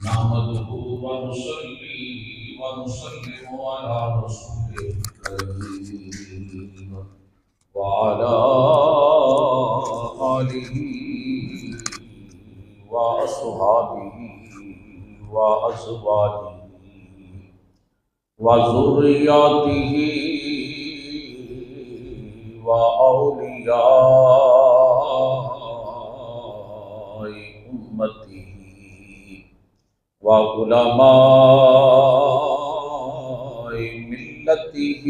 نحمده ونصلي ونسلم على رسوله الكريم وعلى آله وأصحابه وأزواجه وذرياته وأولياء أمته وعلماء ملته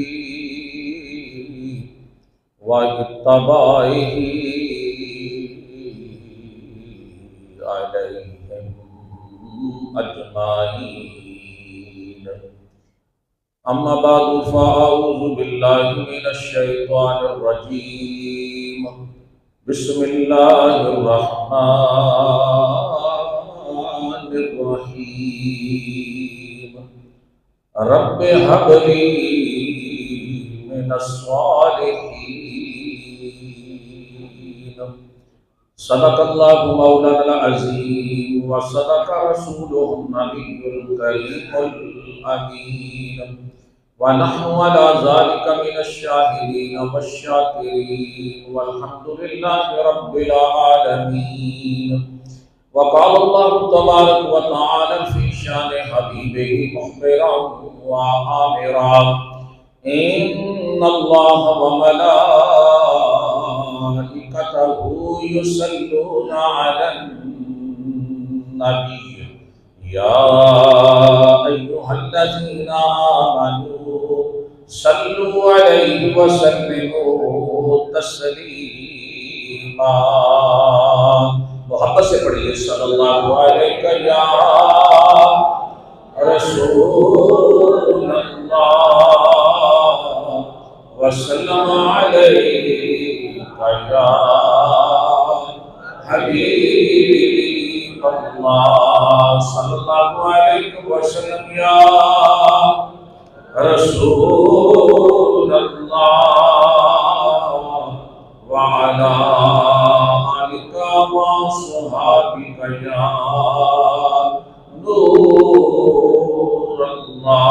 واتباعه عليهم أجمعين. أما بعد فأعوذ بالله من الشيطان الرجيم. بسم الله الرحمن الرحيم. رب هب لي من الصالحين. صدق الله مولانا العظيم وصدق رسوله النبي الكريم الأمين ونحن على ذلك من الشاهدين والشاكرين والحمد لله رب العالمين. وقال الله تبارك وتعالى في شان حبيبه مخبرا وآمرا إن الله وملائكته يصلون على النبي يا أيها الذين آمنوا صلوا عليه وسلموا تسليما. محبت سے پڑھیے صلی اللہ علیہ یا رسول اللہ وسلم علیہ یا حبیب اللہ صلی اللہ علیہ وسلم یا رسول اللہ وعلا آلک وصحابک یا نور اللہ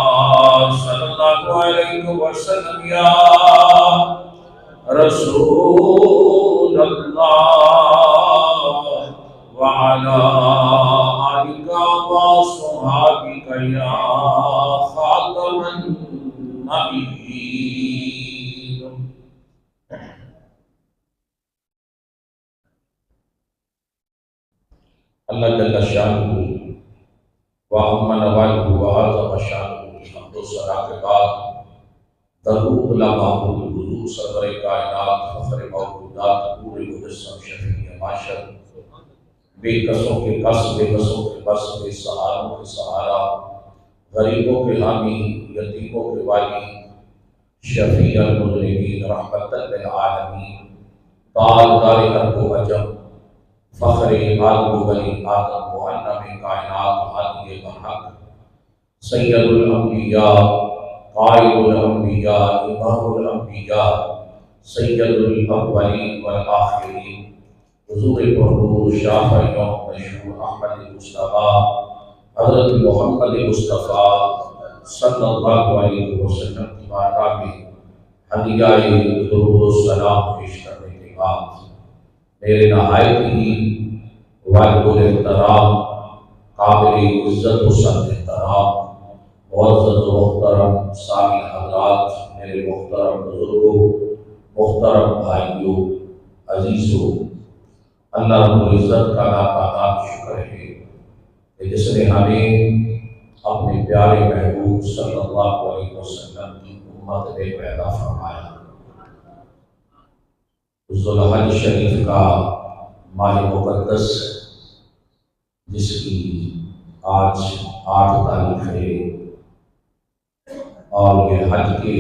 صلی اللہ علیہ وسلم یا رسول اللہ وعلا آلک وصحابک یا خاتم النبیین. اللہ جل شانہ وعظم نوالہ وعظم شانہ حمد و ثنا کے بعد درود لمحمود الحضور سرور کائنات فخر موجودات پورے مجسم شفیع معاشر بے کسوں کے کس بے بسوں کے بس بے سہاروں کے سہارا غریبوں کے حامی یتیموں کے والی شفیع المذنبین رحمت للعالمین تاجدار ارض و عجم فخر عالم و بنی آدم معلم کائنات ہادی برحق سید الانبیاء قائد الانبیاء امام الانبیاء سید الاولین والآخرین حضور پرنور شاہ یوم مشہور احمد مصطفیٰ حضرت محمد مصطفیٰ صلی اللہ علیہ وسلم کی بارگاہ میں ہدیہ درود و سلام پیش کرنے کے بعد میرے نہایت ہی واجب الاحترام قابل عزت و سب احترام معزز و محترم سامع حضرات، میرے محترم بزرگوں، محترم بھائیوں، عزیزوں، اللہ رب العزت کا لاپتہ شکر ہے کہ جس نے ہمیں اپنے پیارے محبوب صلی اللہ علیہ وسلم کی امت میں پیدا فرمایا. ذوالحج شریف کا ماہ مقدس جس کی آج 8 تاریخ ہے اور یہ حج کے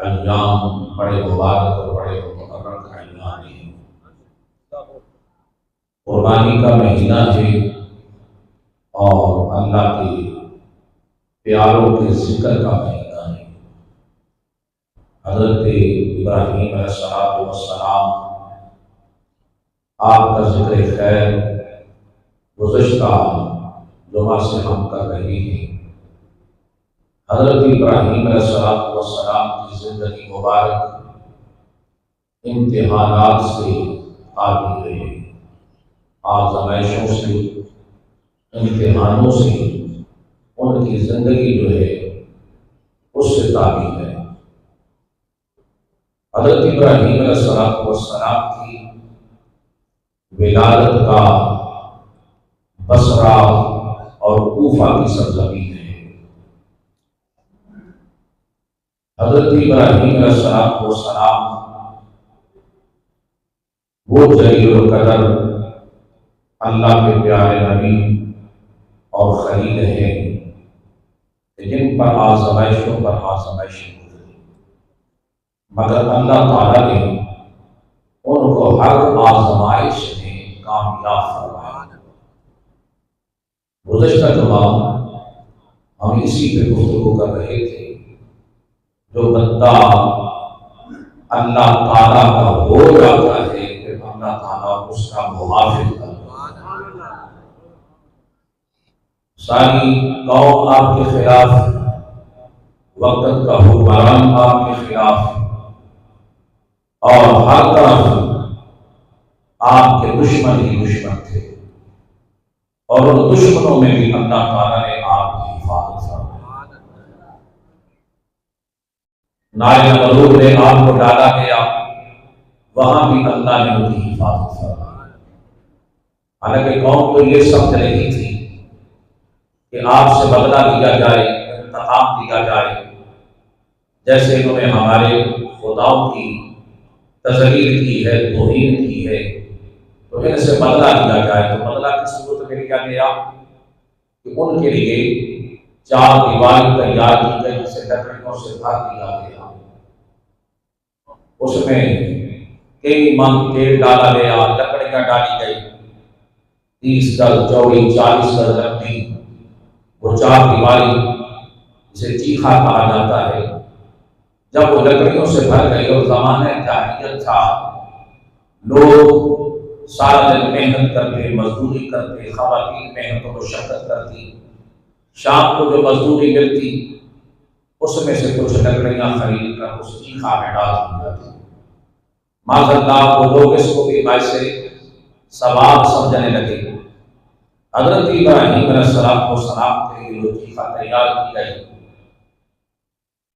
ایام بڑے مبارک اور بڑے مبارک ایام ہیں. قربانی کا مہینہ ہے اور اللہ کے پیاروں کے ذکر کا مہینہ ہے. حضرت ابراہیم علیہ السلام آپ کا ذکر خیر گزشتہ جمعہ سے ہم کر رہے ہیں حضرت ابراہیم علیہ السلام کی زندگی مبارک امتحانات سے آگے رہے، آزمائشوں سے، امتحانوں سے ان کی زندگی جو ہے اس سے تعبیر ہے۔ حضرت ابراہیم علیہ السلام کی ولادت کا بصرہ اور کوفہ کی سرزمین ہے۔ حضرت ابراہیم علیہ السلام وہ جلیل القدر اللہ کے پیارے نبی اور خلیل ہیں جن پر آزمائشوں پر آزمائشیں گزری، مگر اللہ تعالیٰ نے ان کو ہر آزمائش میں کامیاب فرمایا۔ گزشتہ جمعہ ہم اسی پہ گفتگو کر رہے تھے، جو بندہ اللہ تعالیٰ کا ہو جاتا ہے پھر اللہ تعالیٰ اس کا محافظ کرتا ہے۔ ساری قوم آپ کے خلاف، وقت کا حکمران آپ کے خلاف، اور ہر طرف آپ کے دشمن ہی دشمن تھے، اور ان دشمنوں میں بھی اللہ تعالیٰ نے آپ کی حفاظت فرمائی۔ نار نمرود میں آپ کو ڈالا گیا، وہاں بھی اللہ نے ان کی حفاظت فرمائی۔ حالانکہ قوم تو یہ سمجھ رہی تھی کہ آپ سے بدلہ لیا جائے، انتقام دیا جائے، جیسے انہوں نے ہمارے خداؤں کی تذلیل کی ہے، توہین کی ہے، تو ان سے بدلہ لیا جائے۔ تو بدلہ کس صورت میں لیا گیا کہ ان کے لیے 4 دیواری تیار کی گئی، جسے لکڑیوں سے بھر دیا گیا، اس میں کئی من تیل ڈالا گیا، لکڑیاں ڈالی گئی، 30 گز چوڑی، 40 گز لمبی وہ 4 دیواری، جسے چیخا کہا جاتا ہے، جب وہ لکڑیوں سے بھر گئی، اور زمانہ جاہلیت تھا، لوگ سارا دن محنت کرتے، مزدوری کرتے، خواتین محنت و مشقت کرتی، شام کو جو مزدوری ملتی اس میں سے کچھ لکڑیاں خرید کر اس چیخا میں ڈال دی جاتی۔ معاذ اللہ وہ لوگ اس کو بھی باعث ثواب سمجھنے لگے۔ حضرت ابراہیم علیہ السلام کے لیے جو چیخا تیار کی گئی،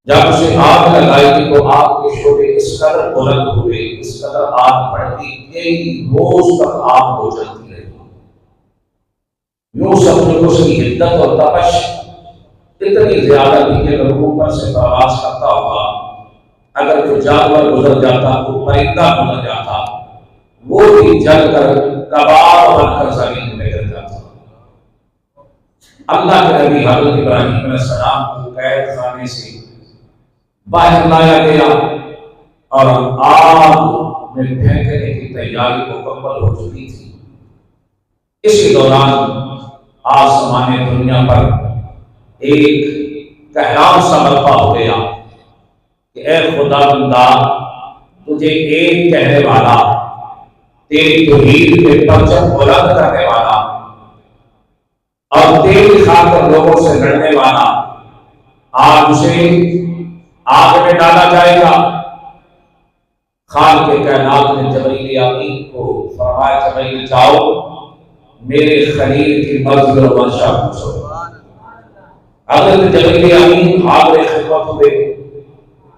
جب اسے آگ لگائی تو آگ کے شعلے اس قدر بلند ہوئے، اس قدر آگ بڑھتی، کئی روز تک آگ کو جلتی رہی۔ یوں سمجھو اس کی حدت اور تپش اتنی زیادہ تھی کہ اگر اوپر سے پرواز کرتا ہوگا، اگر کوئی جانور گزر جاتا، کوئی پرندہ گزر جاتا، وہ بھی جل کر کباب بن کر زمین میں گر جاتا۔ اللہ کے نبی حضرت ابراہیم علیہ السلام کو قید خانے سے باہر لایا گیا اور آگ میں پھینکنے کی تیاری مکمل ہو چکی تھی۔ اسی دوران آسمان دنیا پر ایک کہرام سا برپا ہو گیا کہ اے خدا بندہ، تجھے ایک کہنے والا، تیری توحید کے پرچم بلند کرنے والا اور تیری خاطر لوگوں سے لڑنے والا، آج اسے آگ میں ڈالا جائے گا۔ خالق کائنات نے جبرائیل امین کو فرمایا، جبرائیل جاؤ میرے خلیل کی مرضی اور منشا پوچھو۔ حضرت جبرائیل امین حاضر خدمت ہوئے،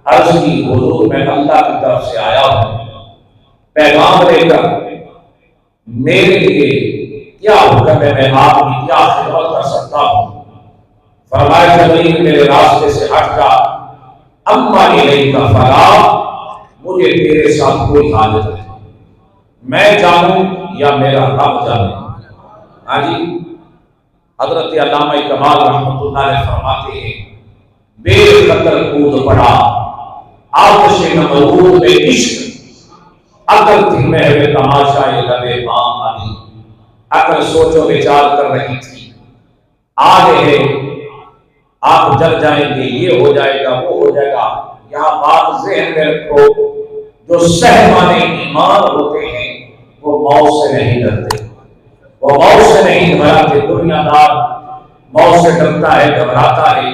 عرض کی حضور میں اللہ کی طرف سے آیا ہوں پیغام لے کر، میرے لیے کیا حکم ہے، میں آپ کی کیا خدمت کر سکتا ہوں؟ فرمایا جبرائیل میرے راستے سے ہٹ جا، اما الیک فلا، مجھے تیرے ساتھ کوئی حاجت نہیں، میں جانوں یا میرا رب جانے۔ ہاں جی، حضرت علامہ اقبال رحمۃ اللہ علیہ فرماتے ہیں، بے قدر کود پڑا آتش نمرود میں عشق، عقل تھی محو تماشائے لبے بام علی، عقل سوچ و وچار کر رہی تھی، آج ہے آپ جل جائیں گے، یہ ہو جائے گا، وہ ہو جائے گا۔ یہاں بات ذہن میں رکھو، جو صاحبان ایمان ہوتے ہیں وہ موت سے نہیں ڈرتے، وہ موت سے نہیں ڈرتے۔ دنیا دار موت سے ڈرتا ہے، گھبراتا ہے۔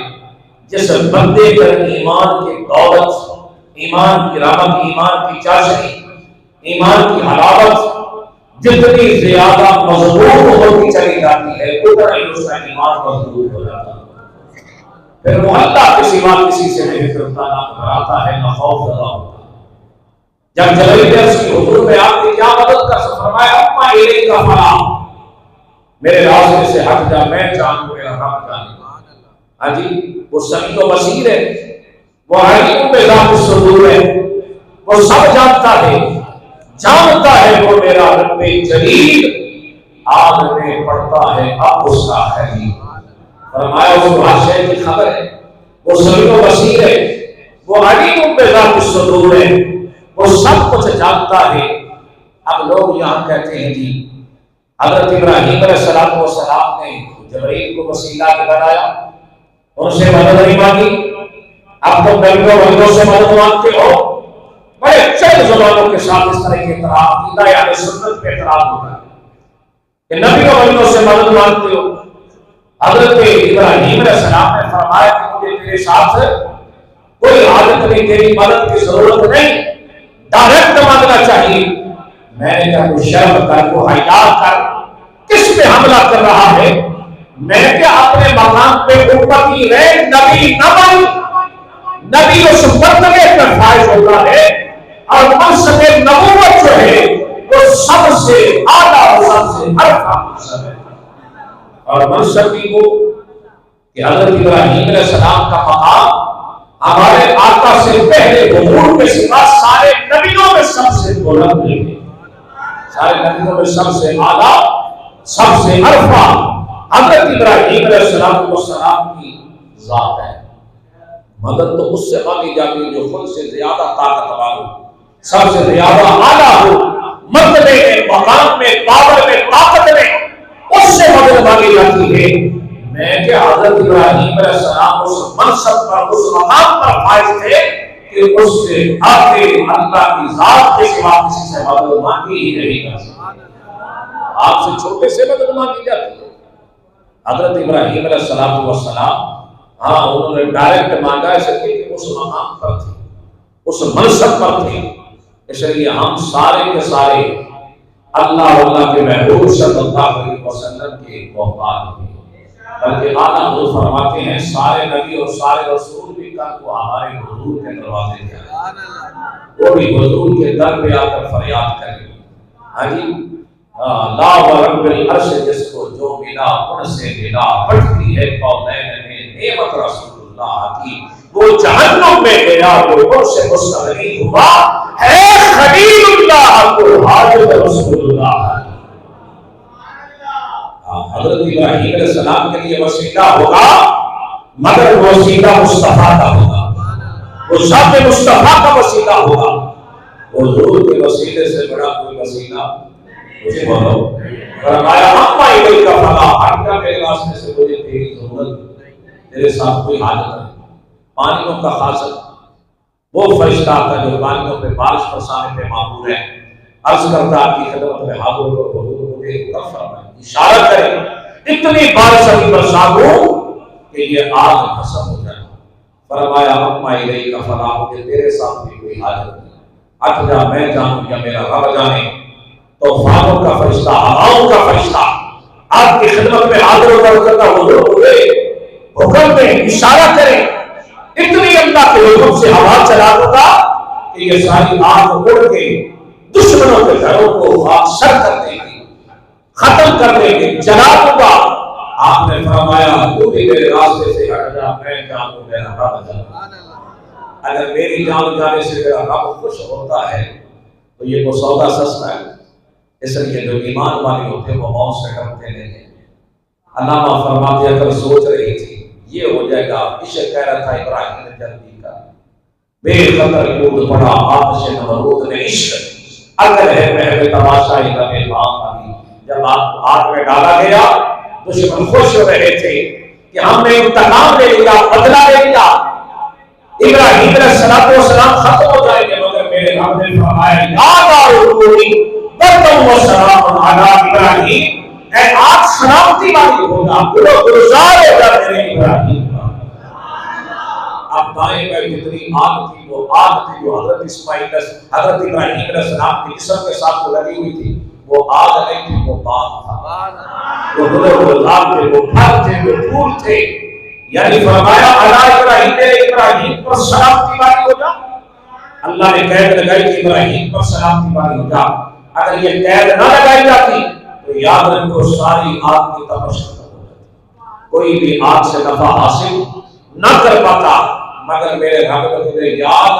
جس بندے پر ایمان کی دولت، ایمان کی رحمت، ایمان کی چاشنی، ایمان کی حلاوت جتنی زیادہ مضبوط ہوتی چلی جاتی ہے اتنا ہی اس کا ایمان مضبوط ہو جاتا ہے۔ پھر وہ اللہ کے سوا کسی سے نہیں ڈرتا، نہ گھبراتا ہے، نہ خوف زدہ ہوتا ہے۔ جب جبرائیل عرض کی حضور میں آپ کی کیا مدد کر سکتا، فرمایا اما الیک فلا، میرے راستے سے ہٹ جا، میں جانوں میرا رب جانے۔ ہاں جی، وہ سمیع و بصیر ہے، وہ علیم بذات الصدور ہے، وہ سب جانتا ہے، جانتا ہے وہ میرا رب جلیل آج میں پڑھتا ہے اب اس کا خلیل۔ فرمایا اس بادشاہ کی خبر ہے، وہ سمیع و بصیر ہے، وہ علیم بذات الصدور ہے، وہ سب کچھ جانتا ہے۔ اب لوگ یہاں کہتے ہیں جی حضرت ابراہیم علیہ السلام نے جبرائیل کو وسیلہ بنایا، ان سے مدد نہیں مانگی، اب تو نبیوں بندوں سے مدد مانگتے ہو۔ بڑے چند زبانوں کے ساتھ اس طرح کے اعتراض عقیدہ یا سنت پہ اعتراض ہوتا ہے کہ نبیوں بندوں سے مدد مانگتے ہو۔ حضرت ابراہیم علیہ السلام نے فرمایا کہ مجھے تیرے ساتھ کوئی حاجت نہیں، تیری مدد کی ضرورت نہیں، ڈائریکٹ مانگنا چاہیے۔ میں نے کہا کوئی شرم کر، کو حیا کر، کس پہ حملہ کر رہا ہے؟ میں کیا اپنے مقام پہ امتی رہے، نبی نہ بن، نبی اس مرتبے پر فائز ہوتا ہے اور منصب نبوت جو ہے وہ سب سے اعلیٰ اور سب سے ارفع منصب ہے۔ اور منصب بھی وہ کہ حضرت ابراہیم علیہ السلام کا مقام ہمارے آقا سے پہلے حضور کے سوا سارے نبیوں میں سب سے بلند ہے، سارے نبیوں میں سب سے اعلیٰ، سب سے ارفع حضرت ابراہیم علیہ السلام کی ذات ہے۔ مدد تو اس سے مانگی جاتی ہے جو خود سے زیادہ طاقتور ہو، سب سے زیادہ اعلیٰ ہو، مرتبے میں، مقام میں، پاور میں، طاقت میں، اس سے مدد مانگی جاتی ہے۔ میں کہ حضرت ابراہیم علیہ السلام اس منصب پر، اس مقام پر فائز تھے کہ اس سے آگے اللہ کی ذات کے سوا کسی سے مدد مانگی ہی نہیں کر سکتے۔ آپ سے چھوٹے سے مدد مانگی جاتی ہے۔ حضرت ابراہیم علیہ السلام ہاں انہوں نے ڈائریکٹ مانگا، اس لیے کہ اس مقام پر تھے، اس منصب پر تھے، اس لیے ہم سارے کے سارے اللہ واللہ کے محبوب صلی اللہ علیہ وسلم کے محتاج ہیں۔ بلکہ اعلیٰ حضور فرماتے ہیں سارے نبی اور سارے رسول بھی کل کو ہمارے حضور کے دروازے پہ آئے، وہ بھی حضور کے در پہ آ کر فریاد کریں۔ ہاں جی، لا ورب العرش جس کو جو ملا ان سے ملا، بڑھتی ہے کونین میں نعمت رسول اللہ کی، وہ جہنم میں گیا وہ ان سے مستغنی ہوا، ہے خلیل اللہ کو حاجت رسول اللہ۔ حضرت ابراہیم علیہ السلام کے لیے وسیلہ ہوگا مگر وسیلہ مصطفیٰ کا ہوگا، وہ ذات مصطفیٰ کا وسیلہ ہوگا۔ حضور کے وسیلے سے بڑا کوئی وسیلہ مجھے بولو۔ فرمایا اما الیک فلا، ہٹ جا میرے راستے سے، مجھے تیری ضرورت، تیرے ساتھ کوئی حاجت نہیں۔ پانیوں کا خاصر وہ فرشتہ آتا جو پانیوں پہ بارش برسانے پہ معمور ہے، عرض کرتا آپ کی خدمت میں حاضر ہو کر حضور مجھے رب فرمائے، اشارہ کرے اتنی بارش ابھی برسا دوں کہ یہ آگ ختم ہو جائے۔ فرمایا اما الیک فلا، مجھے تیرے ساتھ بھی کوئی حاجت نہیں، ہٹ جا، میں جانوں یا میرا رب جانے۔ طوفانوں کا فرشتہ، ہواؤں کا فرشتہ آپ کی خدمت میں حاضر ہو کر کہتا حضور مجھے حکم دیں، اشارہ کریں، اتنی اللہ کے حکم سے ہوا چلا دوں گا کہ یہ ساری آگ اڑ کے دشمنوں کے گھروں کو خاکسر کر دے گی، ختم کر دے گی، جلا دوں گا۔ آپ نے فرمایا تو بھی میرے راستے سے ہٹ جا، میں جانوں میرا رب جانا۔ اگر میری جان جانے سے میرا رب خوش ہوتا ہے تو یہ وہ سودا سستا ہے، اس لیے جو ایمان والے ہوتے ہیں وہ موت سے ڈرتے نہیں ہیں۔ علامہ فرماتے اگر سوچ رہی تھی یہ ہو جائے گا، عشق کہہ رہا تھا ابراہیم نے جلدی کا، بے خطر کود پڑا آتش نمرود نے عشق، اگر ہے محو تماشائی لبے بام ابھی، جب آپ آگ میں ڈالا گیا دشمن خوش ہو رہے تھے کہ ہم نے انتقام لے لیا، بدلہ لے لیا، ابراہیم علیہ السلام ختم ہو جائیں گے، مگر میرے رب نے فرمایا یا دار القومی برتم و سلام علی ابراہیم، اے آج سلامتی والی ہوگا، گلزار دائیں بائیں جتنی آگ تھی وہ آگ تھی جو حضرت ابراہیم علیہ السلام کے جسم کے ساتھ لگی ہوئی تھی، وہ آگ نہیں تھی، وہ بات تھا، وہ گلاب تھے، وہ پھل تھے، وہ پھول تھے۔ یعنی فرمایا ابراہیم پر سلام کی باری ہو جا۔ اللہ نے قید لگائی کہ ابراہیم پر سلام کی باری ہو جا۔ اگر یہ قید نہ لگائی جاتی تو یاد رکھو ساری آگ کی تپش ختم ہو جاتی، کوئی بھی آگ سے نفع حاصل نہ کر پاتا، مگر میرے رب نے تجھے یاد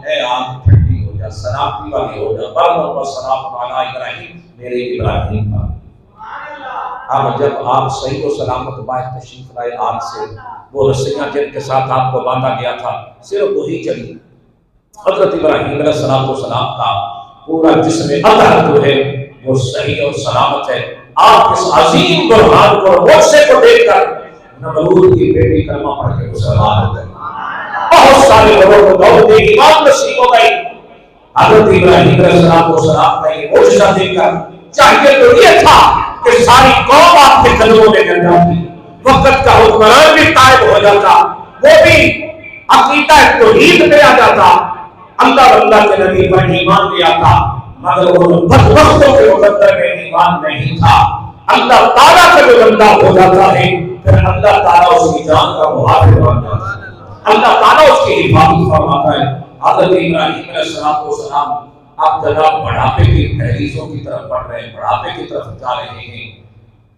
اے آگ ٹھنڈی ہو جا، سلامتی والی ہو جا، برمت و سلام علی ابراہیم، میرے ابراہیم پر۔ اب جب آپ صحیح و سلامت باہر تشریف لائے آگ سے، وہ رسیاں جن کے ساتھ آپ کو باندھا گیا تھا صرف وہی چلی۔ حضرت ابراہیم علیہ السلام کا پورا جسم اطہر جو ہے وہ صحیح اور سلامت ہے۔ آپ اس عظیم برہان کو موجزے کو دیکھ کر نمرود کی بیٹی کلمہ پڑھ کے مسلمان ہو گئی، بہت سارے لوگوں کو دعوت ایمان نصیب ہو گئی۔ حضرت ابراہیم علیہ السلام کا یہ معجزہ دیکھ کر چاہیے تو یہ تھا کہ ساری قوم آپ کے قدموں میں گر جاتی، وقت کا حکمران بھی طائب ہو جاتا، وہ بھی عقیدہ توحید میں آ جاتا، اللہ کے نبی پر ایمان لے آتا، مگر وہ بدبختوں کے مقدر میں ایمان نہیں تھا۔ اللہ تعالیٰ کا جو بندہ ہو جاتا ہے پھر اللہ تعالیٰ اس کی جان کا محافظ بن جاتا ہے، اللہ تعالیٰ اس کی حفاظت فرماتا ہے۔ حضرت ابراہیم علیہ السلام اب جناب بڑھاپے کی تحریزوں کی طرف بڑھ رہے ہیں، بڑھاپے کی طرف جا رہے ہیں۔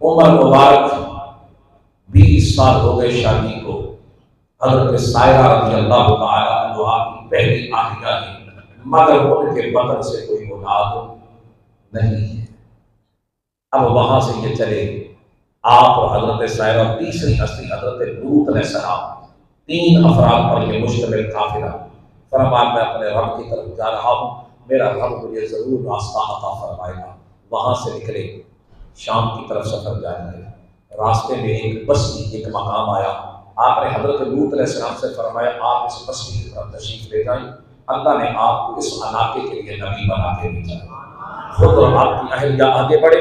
عمر مبارک 20 سال ہو گئے شادی کو۔ حضرت سائرہ رضی اللہ تعالیٰ عنہا کی پہلی آہیہ ہے، مگر ان کے بدن سے کوئی اولاد نہیں ہے۔ اب وہاں سے یہ چلے آپ اور حضرت سائرہ، تیسری ہستی حضرت لوط علیہ السلام، 3 افراد پر یہ مشتمل قافلہ۔ فرمایا میں اپنے رب کی طرف جا رہا ہوں، میرا رب مجھے ضرور راستہ عطا فرمائے گا۔ وہاں سے نکلے، شام کی طرف سفر جاری ہے۔ راستے میں ایک بستی، ایک مقام آیا۔ آپ نے حضرت لوط علیہ السلام سے فرمایا آپ اس بستی کی طرف تشریف لے جائیں، اللہ نے آپ کو اس علاقے کے لیے نبی بنا کے بھیجا۔ خود اور آپ کی اہلیہ آگے بڑھے۔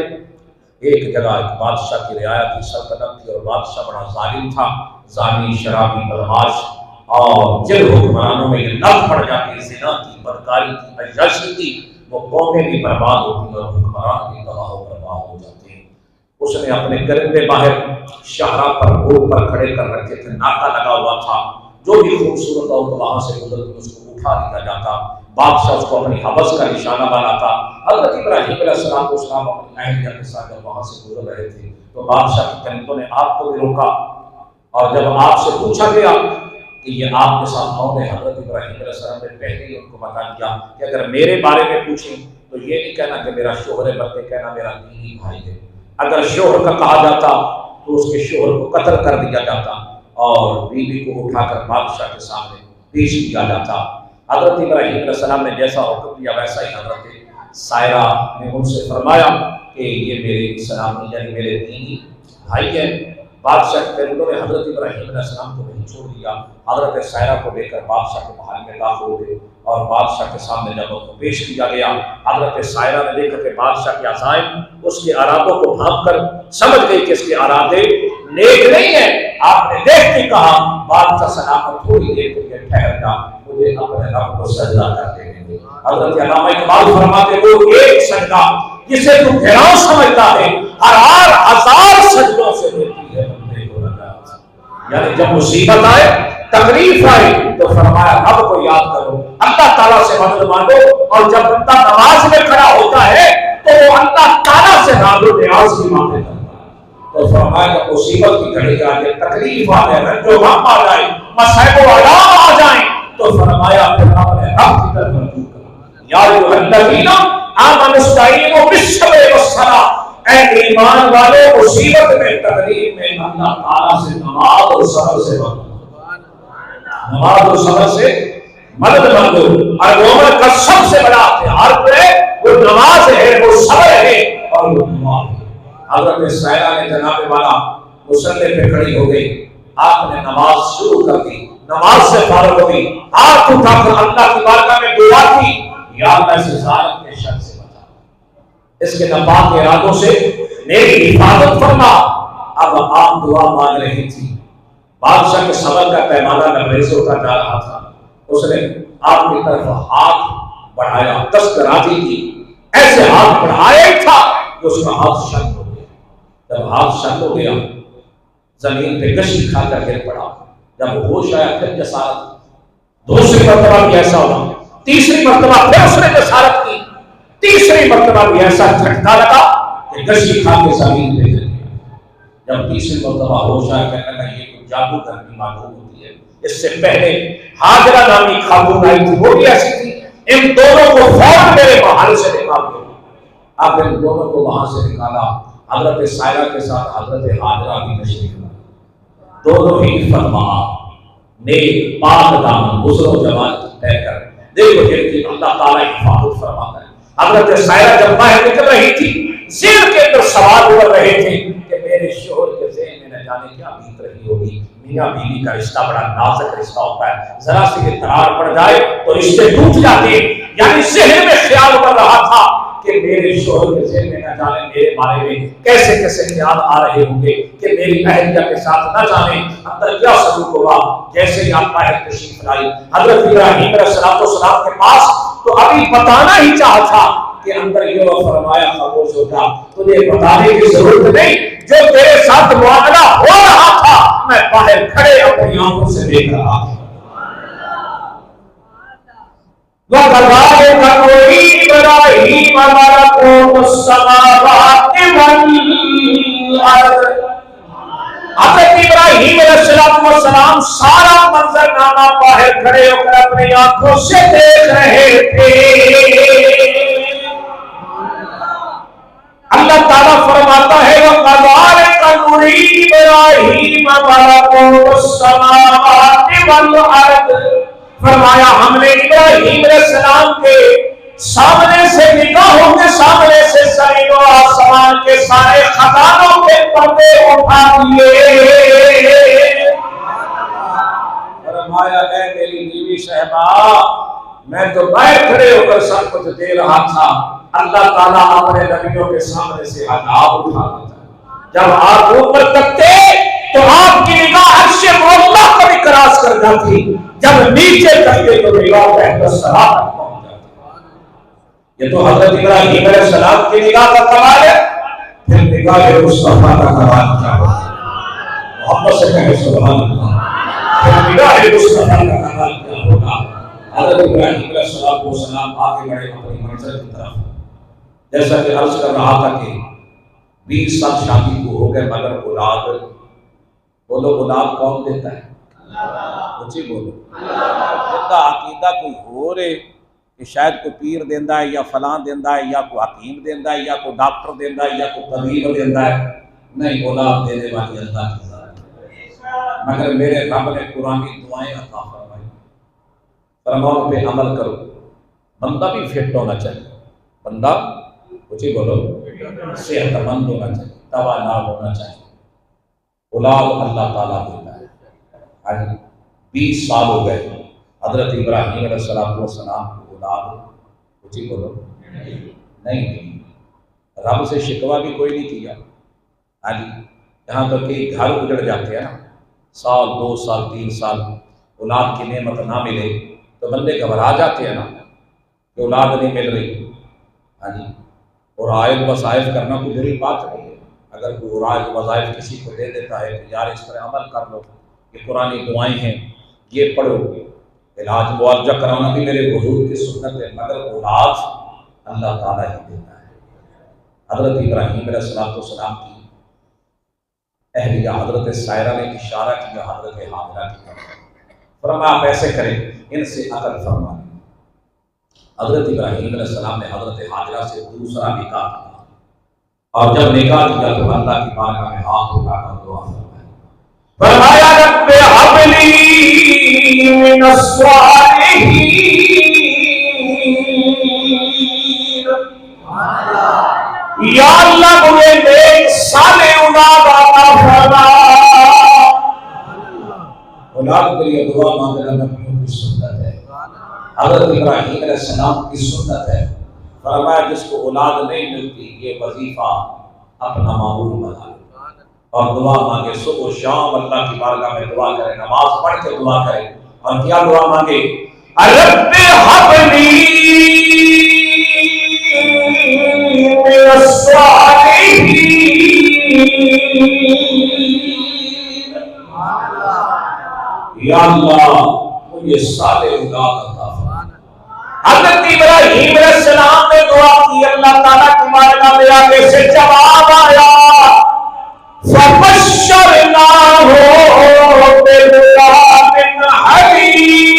ایک جگہ ایک بادشاہ کی رعایتی سلطنت تھی اور بادشاہ بڑا ظالم تھا، ظالم، شرابی، بدماش، اور جن حکمرانوں میں یہ لت پڑ جاتی، زنا کی، بدکاری کی، عیاشی کی، وہ قومیں بھی برباد ہوتی اور حکمران بھی تباہ و برباد ہو جاتے ہیں۔ اس نے اپنے گرندے باہر شاہراہ پر روڈ پر کھڑے کر رکھے تھے، ناکا لگا ہوا تھا، جو بھی خوبصورت عورت وہاں سے گزر کے اس کو اٹھا لیا جاتا، بادشاہ اس کو اپنی حوث کا نشانہ بناتا۔ حضرت ابراہیم علیہ السلام اپنی اہلیہ کے ساتھ جب وہاں سے گزر رہے تھے تو بادشاہ کی کنیتوں نے آپ کو بھی روکا، اور جب آپ سے پوچھا گیا کہ یہ آپ کے ساتھ کون ہے، حضرت ابراہیم علیہ السلام نے پہلے ہی ان کو بتا دیا کہ اگر میرے بارے میں پوچھیں تو یہ نہیں کہنا کہ میرا شوہر ہے، بلکہ کہنا میرا دینی بھائی ہے۔ اگر شوہر کا کہا جاتا تو اس کے شوہر کو قتل کر دیا جاتا اور بیوی کو اٹھا کر بادشاہ کے سامنے پیش کیا جاتا۔ حضرت ابراہیم علیہ السلام نے جیسا حکم دیا ویسا ہی حضرت سائرہ نے ان سے فرمایا کہ یہ میرے اسلامی یعنی میرے دینی بھائی ہیں۔ بادشاہ کے پرندوں نے حضرت ابراہیم علیہ السلام کو نہیں چھوڑ دیا، حضرت سائرہ کو لے کر بادشاہ کے محل میں داخل ہوئے اور بادشاہ کے سامنے جب ان کو پیش کیا گیا، حضرت سائرہ نے دیکھا کہ بادشاہ کے عزائم اس کے ارادوں کو بھانپ کر سمجھ گئی کہ اس کے ارادے نیک نہیں ہیں۔ آپ نے دیکھ کے کہا بادشاہ سلامت تھوڑی دیر کے لیے ٹھہر جا، مجھے اپنے رب کو سجدہ کر دینے دے۔ حضرت علامہ اقبال فرماتے وہ ایک سجدہ جسے تو گھراؤ سمجھتا ہے ہر ہزار سجدوں سے دیتی ہے بندے کو نجات۔ یعنی جب مصیبت آئے، تکلیف آئے تو فرمایا رب کو یاد کرو، اللہ تعالیٰ سے مدد مانگو، اور جب بندہ نماز میں کھڑا ہوتا ہے تو وہ اللہ تعالیٰ سے راز و نیاز کی مانگے کرتا ہے۔ تو فرمایا کہ مصیبت کی گھڑی آ جائے، تکلیف آ جائے، رنج و غم آ جائے، مصائب و آلام آ جائیں تو فرمایا پھر اپنے رب کی طرف رجوع کرو۔ یا ایھا الذین آمنوا استعینوا بالصبر والصلاۃ، اے ایمان والو مصیبت میں، تکلیف میں اللہ تعالیٰ سے نماز اور صبر سے مانگو، نماز اور صبر سے مدد مانگو۔ اور مومن کا سب سے بڑا ہتھیار ہے وہ نماز ہے، وہ صبر ہے اور وہ دعا ہے۔ حضرت سائرہ نے جناب والا مصلی پہ کھڑی ہو گئی، آپ نے نماز شروع کر دی، نماز سے فارغ ہوئی، ہاتھ اٹھا کر اللہ کی بارگاہ میں دعا کی، یا اللہ اس ظالم کے شر سے بچا، اس کے ناپاک ارادوں سے میری حفاظت فرما۔ اب آپ دعا مانگ رہی تھی، بادشاہ کے صبر کا پیمانہ لبریز ہوتا جا رہا تھا، اس نے آپ کی طرف ہاتھ بڑھایا، دست راضی کی، ایسے ہاتھ بڑھایا ہی تھا کہ اس کا ہاتھ شل ہو گیا۔ جب ہاتھ شل ہو گیا زمین پہ گشی کھا کر گر پڑا۔ جب ہوش آیا پھر جسارت، دوسری مرتبہ بھی ایسا ہوا، تیسری مرتبہ پھر اس نے جسارت کی، تیسری مرتبہ بھی ایسا جھٹکا لگا کہ گشی کھا کے زمین پہ گر گیا۔ جب تیسری مرتبہ ہوش آیا کہنے لگا یہ کوئی جادو کرنی معلوم ہوتی ہے۔ اس سے پہلے ہاجرہ نامی خاتون آئی تھی، وہ بھی ایسی تھی، ان دونوں کو فوراً میرے محل سے نکال دو۔ اب ان دونوں کو وہاں سے نکالا، حضرت سائرہ کے ساتھ حضرت ہاجرہ بھی تشریف لائی، دونوں ہی فرما نیک پاک دامن غسل و جمال طے کر دیکھو جن کی اللہ تعالیٰ حفاظت فرماتا ہے۔ حضرت سائرہ جب باہر نکل رہی تھی، ذہن کے اندر سوال اٹھ رہے تھے کہ میرے شوہر کے ذہن میں نہ جانے کیا بیت رہی ہوگی۔ میاں بیوی کا رشتہ بڑا نازک رشتہ ہوتا ہے، ذرا سی اضطرار پڑ جائے تو رشتے ٹوٹ جاتے ہیں۔ یعنی ذہن میں خیال کر رہا تھا کہ میرے شوہر کے ذہن میں نہ جانے میرے بارے میں کیسے کیسے خیال آ رہے ہوں گے کہ میری اہلیہ کے ساتھ نہ جانے اندر کیا سلوک ہوگا۔ جیسے ہی آپ باہر تشریف لائی حضرت ابراہیم علیہ السلام کے پاس، تو ابھی بتانا ہی چاہا تھا کہ اندر یہ فرمایا خاموش ہو جا، تجھے بتانے کی ضرورت نہیں، جو تیرے ساتھ معاملہ ہو رہا تھا میں باہر کھڑے اپنی آنکھوں سے دیکھ رہا تھا۔ وَكَذَلِكَ نُرِي إِبْرَاهِيمَ مَلَكُوتَ السَّمَاوَاتِ وَالْأَرْضِ۔ حضرت ابراہیم علیہ السلام سارا منظرنامہ باہر کھڑے ہو کر اپنی آنکھوں سے دیکھ رہے تھے۔ اللہ تعالیٰ فرماتا ہے وَكَذَلِكَ نُرِي إِبْرَاهِيمَ مَلَكُوتَ السَّمَاوَاتِ وَالْأَرْضِ۔ فرمایا ہم نے ابراہیم علیہ السلام کے سامنے سے نگاہوں کے سامنے سے زمین و آسمان کے سارے خزانوں کے پردے اٹھا دیے۔ فرمایا اے میری بیوی صاحبہ، میں تو باہر کھڑے ہو کر سب کچھ دے رہا تھا، اللہ تعالیٰ اپنے نبیوں کے سامنے سے حجاب اٹھا دیتا۔ جب آپ اوپر تکتے تو آپ کی نگاہ عرش معلیٰ کو بھی کراس کر جاتی، جب نیچے تکتے تو نگاہ بہتر سرا تک پہنچ جاتی۔ یہ تو حضرت ابراہیم علیہ السلام کی نگاہ کا کمال ہے، پھر نگاہ مصطفیٰ کا کمال کیا ہوگا؟ محمد سے کہے سبحان اللہ۔ پھر نگاہ مصطفیٰ کا کمال کیا ہوگا؟ حضرت ابراہیم علیہ السلام آگے بڑھے اپنی منزل کی طرف، جیسا کہ عرض کر رہا تھا کہ 20 سال شادی کو ہو گئے مگر اولاد، بولو اولاد کون دیتا ہے؟ اچھی بولو۔ جدا عقیدہ کوئی ہو رہے کہ شاید کوئی پیر دیندہ ہے یا فلان دیندہ ہے یا کوئی حکیم دیندہ ہے یا کوئی ڈاکٹر دیندہ ہے یا کوئی طبیب دیندہ ہے، نہیں، اولاد دینے والی اللہ کی ذات ہے۔ مگر میرے رب نے قرآنی دعائیں عطا فرمائی، فرماؤ پہ عمل کرو۔ بندہ بھی فٹ ہونا چاہیے، بندہ اچھی بولو صحت مند ہونا چاہیے، توانا ہونا چاہیے۔ اولاد اللہ تعالیٰ دیتا ہے۔ 20 سال ہو گئے حضرت ابراہیم علیہ السلام کو اولاد اچھی بولو نہیں، رب سے شکوہ بھی کوئی نہیں کیا۔ یہاں تک کہ گھر اجڑ جاتے ہیں نا، 1 سال 2 سال 3 سال اولاد کی نعمت نہ ملے تو بندے گھبرا جاتے ہیں نا کہ اولاد نہیں مل رہی۔ اور عائد وظائف کرنا کوئی بری بات نہیں ہے، اگر کوئی عائد وظائف کسی کو دے دیتا ہے تو یار اس پر عمل کر لو، یہ قرآنی دعائیں ہیں یہ پڑھو۔ علاج معالجہ کرانا بھی میرے حضور کی سنت ہے، مگر اولاد اللہ تعالیٰ ہی دیتا ہے۔ حضرت ابراہیم علیہ السلام کی اہلیہ حضرت سائرہ نے اشارہ کیا حضرت حاجرہ کی طرف، فرمایا آپ ایسے کریں، ان سے عقل فرما لیں۔ حضرت ابراہیم علیہ السلام نے حضرت حاجرہ سے دوسرا نکاح کیا، اور جب نکاح کیا تو اللہ کی بارگاہ میں ہاتھ اٹھا کر دعا فرمایا رب ہب لی من الصالحین، یا اللہ مجھے نیک صالح اولاد عطا فرما۔ اولاد کے لیے دعا مانگنا نبیوں کی سنت ہے، حضرت ابراہیم علیہ السلام کی سنت ہے۔ فرمایا جس کو اولاد نہیں ملتی یہ وظیفہ اپنا معمول بنا لے، اور دعا مانگے صبح و شام اللہ کی بارگاہ میں دعا کرے، نماز پڑھ کے دعا کرے، اور کیا دعا مانگے؟ رب حبلی من الصالحین، یا اللہ مجھے صالح اولاد عطا فرما۔ حضرت ابراہیم علیہ السلام نے دعا کی، اللہ تعالیٰ کی بارگاہ میں آگے سے جواب آیا، فَبَشَّرْنَاهُ بِغُلَامٍ حَلِيمٍ۔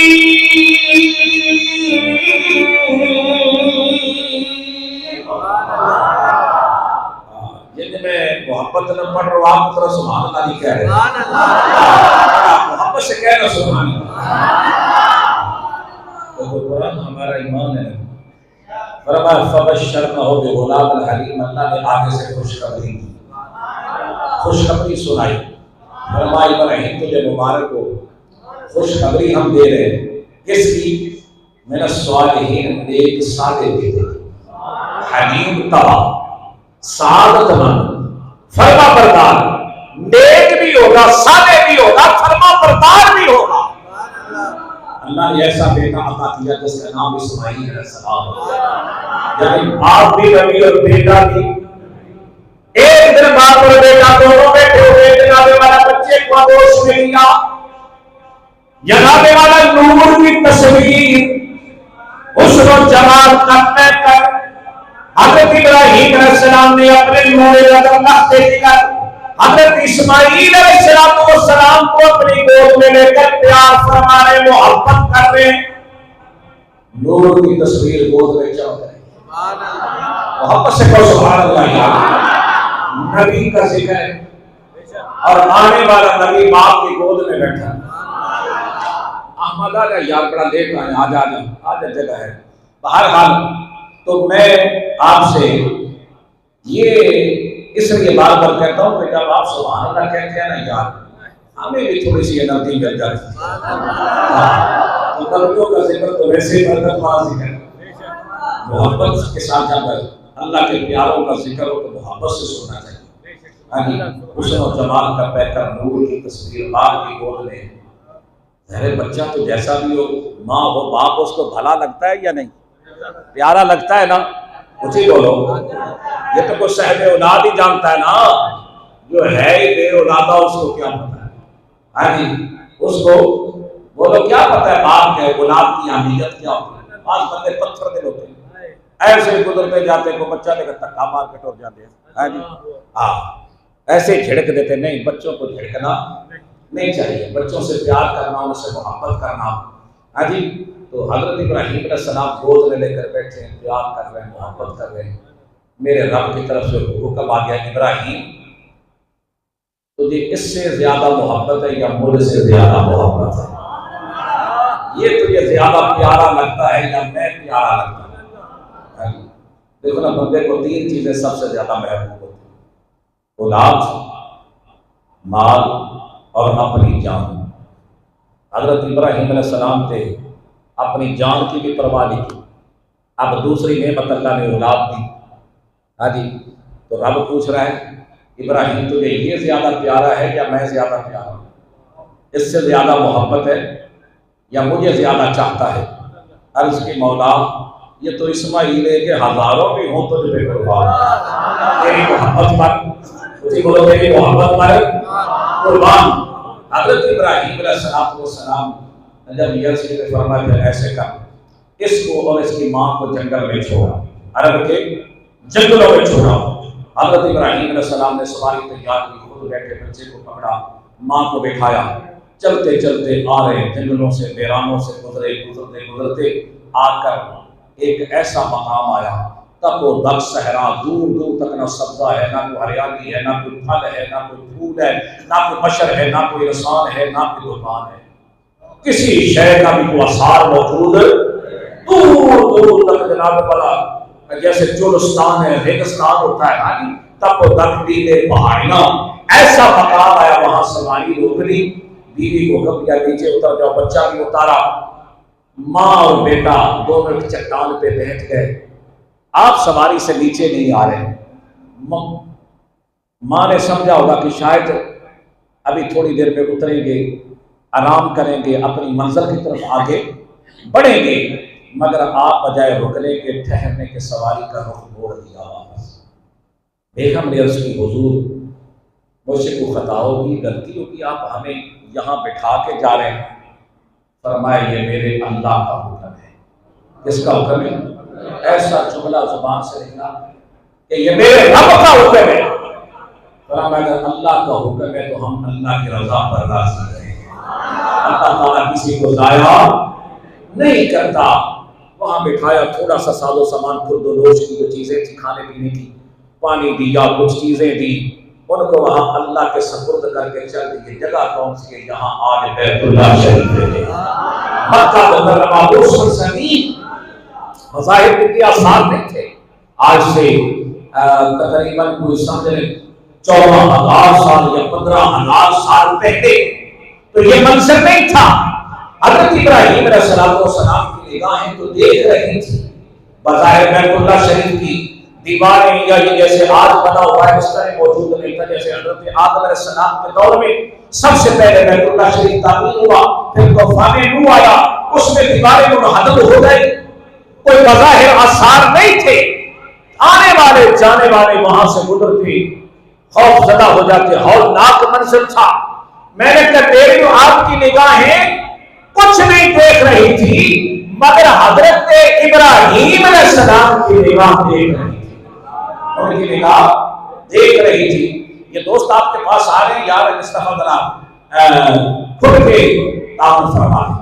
جن میں محبت نہ پڑھ رہا آپ طرح سبحان اللہ نہیں کہہ رہے، محبت سے کہنا سبحان اللہ۔ تو قرآن ہمارا ایمان ہے۔ فرمایا فَبَشَّرْنَاهُ بِغُلَامٍ حَلِيمٍ، اللہ نے آگے سے خوشخبری دی، خوشخبری سنائی۔ فرمایا ابراہیم تجھے مبارک ہو، خوشخبری ہم دے رہے ہیں، کس کی؟ من الصالحین، ایک صالح بیٹے، حلیم طبع، سعادت مند، فرما بردار، نیک بھی ہوگا، صالح بھی ہوگا، فرما بردار بھی ہوگا۔ اللہ نے ایسا بیٹا عطا کیا جس کا نام اسماعیل علیہ السلام، یعنی باپ بھی نبی اور بیٹا بھی۔ ایک دن باپ اور بیٹا دونوں بیٹھے ہوئے، جناب والا بچے کو آغوش میں لیا، جناب والا نور کی تصویر، حسن و جمال کا پیکر حضرت ابراہیم علیہ السلام نے اپنے موڑے لگا نختے کر حضرت اسماعیل علیہ السلام کو اپنی گود میں لے کر پیار فرما رہے، محبت کر رہے، نور کی تصویر گود میں چڑھ گئی۔ محبت سے کہو سبحان اللہ۔ نبی کا ذکر ہے اور آنے والا نبی باپ کی گود میں بیٹھا۔ احمد آ جا یار، بڑا لیٹ آئے، آ جا جگہ ہے۔ بہرحال تو میں آپ سے یہ اس لیے بار بار کہتا ہوں کہ جب آپ سبحان اللہ کہتے ہیں نا یار، ہمیں بھی تھوڑی سی انرجی مل جاتی ہے۔ تو نبیوں کا ذکر تو ویسے ہی برکت والا ذکر ہے، محبت کے ساتھ جب اللہ کے پیاروں کا ذکر ہو تو محبت سے سننا چاہیے۔ حسن و جمال کا پیکر، نور کی تصویر، باپ کی گود میں۔ ارے بچہ تو جیسا بھی ہو، ماں ہو باپ، اس کو بھلا لگتا ہے یا نہیں؟ پیارا لگتا ہے نا؟ اسی بولو، یہ تو کوئی صاحب اولاد ہی جانتا ہے نا، جو ہے ہی بے اولادہ اس کو کیا پتا ہے؟ ہاں جی، اس کو بولو کیا پتا ہے باپ کے اولاد کی اہمیت کیا ہوتی ہے؟ بعض بندے پتھر دل ہوتے ہیں، ایسے ہی گزرتے جاتے کو بچہ لے کر دھکا مار کے ٹور جاتے ہیں۔ ہاں جی، ہاں ایسے ہی جھڑک دیتے۔ نہیں، بچوں کو جھڑکنا نہیں چاہیے، بچوں سے پیار کرنا، ان سے محبت کرنا۔ ہاں جی، تو حضرت ابراہیم علیہ السلام گود میں لے کر بیٹھے ہیں، پیار کر رہے ہیں، محبت کر رہے ہیں۔ میرے رب کی طرف سے حکم آ گیا، ابراہیم تجھے اس سے زیادہ محبت ہے یا مجھ سے زیادہ محبت ہے؟ یہ تجھے زیادہ پیارا لگتا ہے یا میں پیارا لگتا ہے؟ دیکھو نا، بندے کو تین چیزیں سب سے زیادہ محبوب ہوتی ہیں: اولاد، مال اور اپنی جان۔ حضرت ابراہیم علیہ السلام تھے، اپنی جان کی بھی پرواہ نہیں کی، اب دوسری نعمت اللہ نے اولاد دی۔ ہاں جی، تو رب پوچھ رہا ہے ابراہیم تجھے یہ زیادہ پیارا ہے یا میں زیادہ پیارا ہوں؟ اس سے زیادہ محبت ہے یا مجھے زیادہ چاہتا ہے؟ عرض کی مولا یہ تو اسماعیل ہے کہ ہزاروں بھی ہوں تو تجھے قربان، تیری محبت پر، اسی بولو تیری محبت پر قربان۔ حضرت ابراہیم علیہ السلام جب یہ سے فرمایا کہ ایسے کر، اس کو اور اس کی ماں کو جنگل میں چھوڑا، عرب کے جنگلوں میں چھوڑا۔ حضرت ابراہیم علیہ السلام نے سواری تیار کی، خود بیٹھے بچے کو پکڑا، ماں کو بٹھایا، چلتے چلتے آ رہے، جنگلوں سے ویرانوں سے گزرتے آ کر ایک ایسا مقام آیا، تک وہ دک صحرا، دور دور تک نہ سبزہ ہے، نہ کوئی ہریالی ہے، نہ کوئی پھل ہے، نہ کوئی پھول ہے، نہ کوئی بشر ہے، نہ کوئی انسان ہے، نہ کوئی دکان ہے، کسی شے کا بھی کوئی آثار موجود، دور دور تک جناب والا جیسے چولستان ہے، ریگستان ہوتا ہے، تب وہ دک دیدے پہاڑیاں، ایسا مقام آیا، وہاں سواری روک لی، بیوی کو کہا دیا نیچے اتر جاؤ، بچہ بھی اتارا، ماں اور بیٹا دونوں ایک چٹان پہ بیٹھ گئے۔ آپ سواری سے نیچے نہیں آ رہے، ماں نے سمجھا ہوگا کہ شاید ابھی تھوڑی دیر میں اتریں گے، آرام کریں گے، اپنی منزل کی طرف آگے بڑھیں گے، مگر آپ بجائے رکنے کے، ٹھہرنے کے، سواری کا رخ موڑ دیا واپس۔ بیگم نے عرض کی حضور مجھ سے کوئی خطا ہوگی، غلطی ہوگی، آپ ہمیں یہاں بٹھا کے جا رہے ہیں؟ فرمایا یہ میرے اللہ کا حکم ہے۔ کس کا حکم ہے؟ ایسا جملہ زبان سے نکلا کہ یہ میرے رب کا حکم ہے۔ فرمایا اگر اللہ کا حکم ہے تو ہم اللہ کی رضا پر راضی ہیں۔ اللہ تعالیٰ کسی کو ضائع نہیں کرتا۔ وہاں بٹھایا، تھوڑا سا ساز و سامان خرد و نوش کی جو چیزیں تھی کھانے پینے کی، پانی دیا، کچھ چیزیں دی ان کو، وہاں اللہ کے سپرد کر کے چل دیے۔ جگہ کون سی ہے؟ یہاں آج بیت اللہ شریف ہے، مکہ مکرمہ، روشن زمین۔ مظاہر کے آثار نہیں تھے۔ آج سے تقریباً کوئی سمجھ لیں 14,000 سال یا 15,000 سال پہلے تو یہ منظر نہیں تھا۔ حضرت ابراہیم علیہ السلام کی نگاہیں تو دیکھ رہی تھی بظاہر بیت اللہ شریف کی دیواریں، یا یہ جیسے آج بنا ہوا ہے اس طرح موجود نہیں تھا۔ جیسے حضرت آدم علیہ السلام کے دور میں سب سے پہلے بیت اللہ شریف تعمیر ہوا، پھر طوفان نوح آیا، اس میں دیواریں منہدم ہو گئی، کوئی بظاہر آثار نہیں تھے۔ آنے والے جانے والے وہاں سے گزرتے خوف زدہ ہو جاتے، ہولناک منظر تھا۔ میں نے کہا میری آپ کی نگاہیں کچھ نہیں دیکھ رہی تھی، مگر حضرت ابراہیم علیہ السلام کی نگاہ دیکھ رہی تھی، ان کی نگاہ دیکھ رہی تھی۔ یہ دوست آپ کے پاس آ رہے ہیں، یار مصطفیٰ ذرا خود کے تعاون فرما دیں۔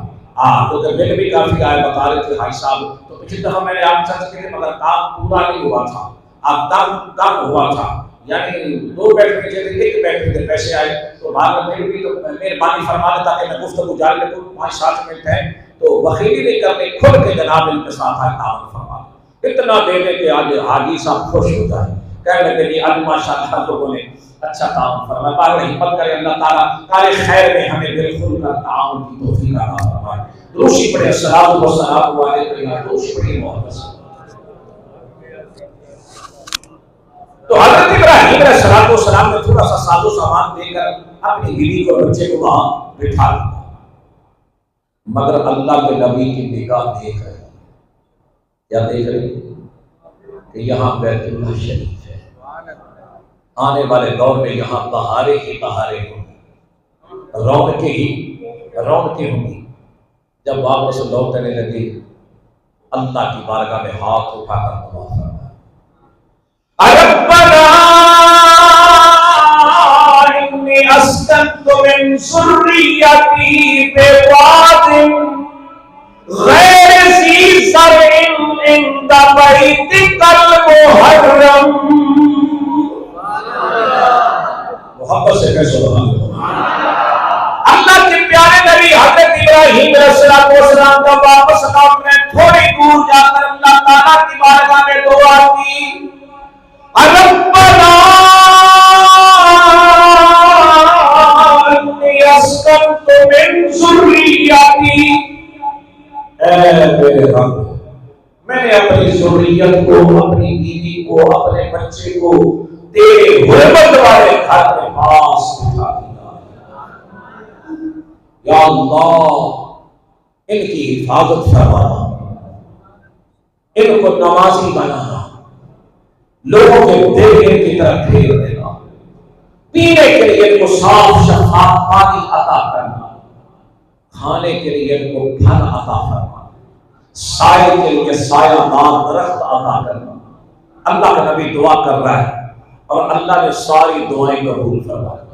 کیونکہ بل بھی کافی آئے بتا رہے تھے بھائی صاحب، تو پچھلی دفعہ میں نے آپ سچ کہے مگر کام پورا نہیں ہوا تھا، اب کم ہوا تھا، یعنی 2 بیٹری کے جگہ 1 بیٹری کے پیسے آئے، تو بعد میں بھی تو مہربانی فرما دے تاکہ میں گفتگو جاری رکھوں۔ 5-7 منٹ ہے تو بخیلی نہیں کرنے، کھل کے جناب ان کے ساتھ آئے تعاون فرما دے، اتنا دے دے کہ آج حاجی صاحب خوش ہو جائے، کہنے لگے جی آج ماشاءاللہ لوگوں نے اچھا تعاون فرمایا۔ بار ہمت کرے اللہ تعالیٰ کار خیر میں ہمیں دل کھل کر تعاون کی توفیق عطا فرمائے۔ دوسری پڑھے الصلاۃ والسلام علیہ، دوسری پڑھے محمد صلی اللہ علیہ وسلم۔ تو حضرت ابراہیم علیہ السلام نے تھوڑا سا ساز و سامان دے کر اپنی بیوی کو، بچے کو وہاں بٹھا دیا، مگر اللہ کے نبی کی نگاہ دیکھ رہی، کیا دیکھ رہی کہ یہاں بیت اللہ شریف ہے، آنے والے دور میں یہاں بہاریں ہی بہاریں ہوں گی، رونقیں ہوں گی۔ جب واپس لوٹنے لگے اللہ کی بارگاہ میں ہاتھ اٹھا کر دعا فرمایا، ربنا انی اسکنت من ذریتی بواد غیر ذی زرع عند بیتک المحرم۔ محبت سے کہہ سبحان اللہ۔ اللہ کے پیارے نبی حضرت ابراہیم علیہ السلام کا واپس لوٹنے تھوڑی دور جا کر اللہ تعالیٰ کی بارگاہ میں دعا کی، ربنا انی اسکنت من ذریتی، اے میرے رب میں نے اپنی ذریت کو، اپنی بیوی کو، اپنے بچے کو تیرے غربت والے گھر کے پاس بٹھا دیا، یا اللہ ان کی حفاظت فرمانا، ان کو نمازی بنانا، لوگوں کے دل ان کی طرف پھیر دینا، پینے کے لیے ان کو صاف شفاف پانی عطا کرنا، کھانے کے لیے ان کو پھل عطا کرنا، سائے کے لیے سایہ دار درخت عطا کرنا۔ اللہ کا نبی دعا کر رہا ہے اور اللہ نے ساری دعائیں قبول فرمائی۔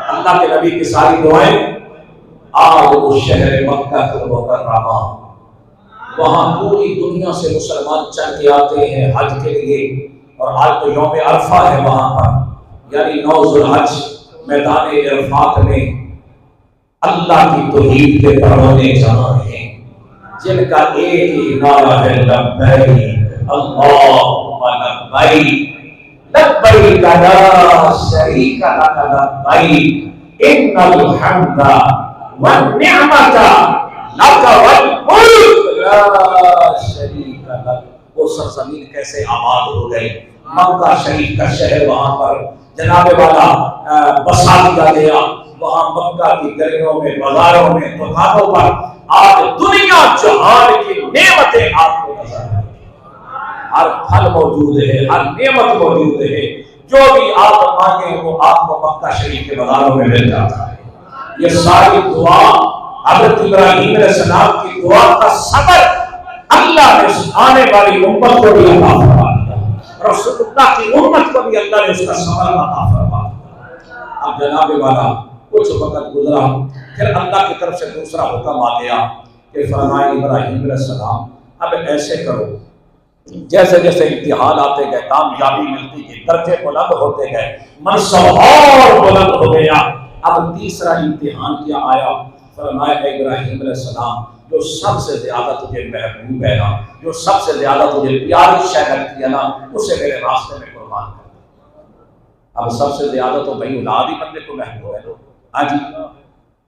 اللہ کے نبی کی ساری دعائیں، آج وہ شہر مکہ المکرمہ، وہاں پوری دنیا سے مسلمان چل کے آتے ہیں حج کے لیے، اور آج تو یوم عرفہ ہے وہاں پر، یعنی 9 ذوالحج میدان عرفات میں اللہ کی توحید کے پروانے جہاں ہیں، جن کا ایک ہی نعرہ ہے لبیک اللہم لبیک، لبیک لا شریک لک لبیک ان الحمد والنعمت لک والملک لا شریک لک۔ وہ سرزمین کیسے آباد ہو گئی، مکہ شریف کا شہر وہاں پر جناب والا بسا دیا گیا وہاں مکہ کی گلیوں میں بازاروں میں دکانوں پر آج دنیا جہان کی نعمتیں آپ کو نظر آئیں ہر پھل موجود ہے ہر نعمت موجود ہے جو بھی آپ مانگیں وہ آپ کو مکہ شریف کے بازاروں میں مل جاتا ہے یہ ساری دعا حضرت ابراہیم علیہ السلام کی دعا کا صبر اللہ نے آنے والی امت کو بھی عطا فرما دیا رسول اللہ کی امت کو بھی اللہ نے اس کا صبر عطا فرما دیا اب جناب والا کچھ وقت گزرا پھر اللہ کی طرف سے دوسرا حکم آ گیا کہ فرمائے ابراہیم علیہ السلام اب ایسے کرو جیسے جیسے امتحان آتے گئے کامیابی ملتی گئی درجے بلند ہوتے گئے منصب اور بلند ہو گیا اب تیسرا امتحان کیا آیا فرمایا ابراہیم علیہ السلام جو سب سے زیادہ تجھے محبوب ہے نا جو سب سے زیادہ تجھے پیاری شے لگتی ہے نا اسے میرے راستے میں قربان کر اب سب سے زیادہ تو بھائی اولاد ہی بندے کو محبوب ہے ہاں جی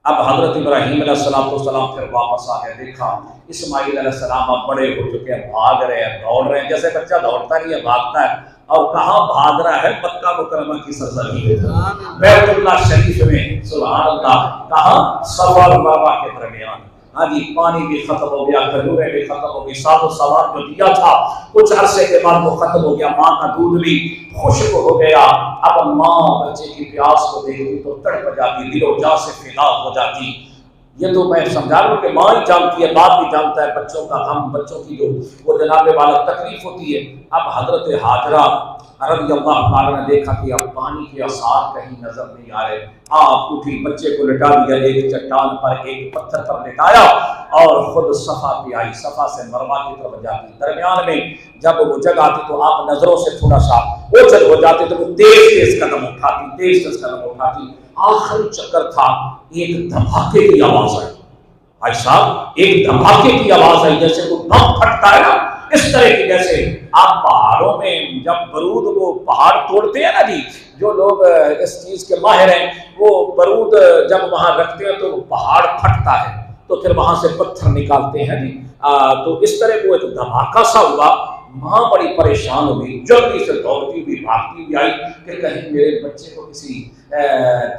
اب حضرت ابراہیم علیہ السلام پھر واپس آ گئے دیکھا اسماعیل علیہ السلام اب بڑے ہو چکے ہیں بھاگ رہے ہیں دوڑ رہے ہیں جیسے بچہ دوڑتا نہیں ہے بھاگتا ہے اور کہاں بھاگ رہا ہے مکہ مکرمہ کی سرزمین بیت اللہ شریف میں سبحان اللہ کہاں صفا اور مروہ کے درمیان ہاں جی پانی بھی ختم ہو گیا کھجوریں بھی ختم ہو گئی ساتھ و سواد جو دیا تھا کچھ عرصے کے بعد وہ ختم ہو گیا ماں کا دودھ بھی خشک ہو گیا اب ماں بچے کی پیاس کو دیکھتی تو تڑپ جاتی دل و جان سے فدا ہو جاتی یہ تو میں سمجھا رہا ہوں کہ ماں ہی جانتی ہے باپ بھی جانتا ہے بچوں کا غم بچوں کی جو وہ جناب والا تکلیف ہوتی ہے اب حضرت ہاجرہ رضی اللہ تعالیٰ نے دیکھا کہ اب پانی کے آثار کہیں نظر نہیں آ رہے آپ اٹھی بچے کو لٹا دیا ایک چٹان پر ایک پتھر پر لٹایا اور خود صفا پہ آئی صفا سے مروہ کی طرف جاتی درمیان میں جب وہ جگہ آتی تو آپ نظروں سے تھوڑا سا اوجھل ہو جاتے تو وہ تیز قدم اٹھاتی آخری چکر تھا ایک دھماکے کی آواز آئی بھائی صاحب ایک دھماکے کی آواز آئی جیسے وہ بم پھٹتا ہے نا اس طرح کی جیسے آپ پہاڑوں میں جب برود وہ پہاڑ توڑتے ہیں نا جی جو لوگ اس چیز کے ماہر ہیں وہ برود جب وہاں رکھتے ہیں تو وہ پہاڑ پھٹتا ہے تو پھر وہاں سے پتھر نکالتے ہیں جی تو اس طرح وہ ایک دھماکہ سا ہوا ماں بڑی پریشان ہوئی جلدی سے دوڑتی ہوئی بھاگتی ہوئی آئی کہ کہیں میرے بچے کو کسی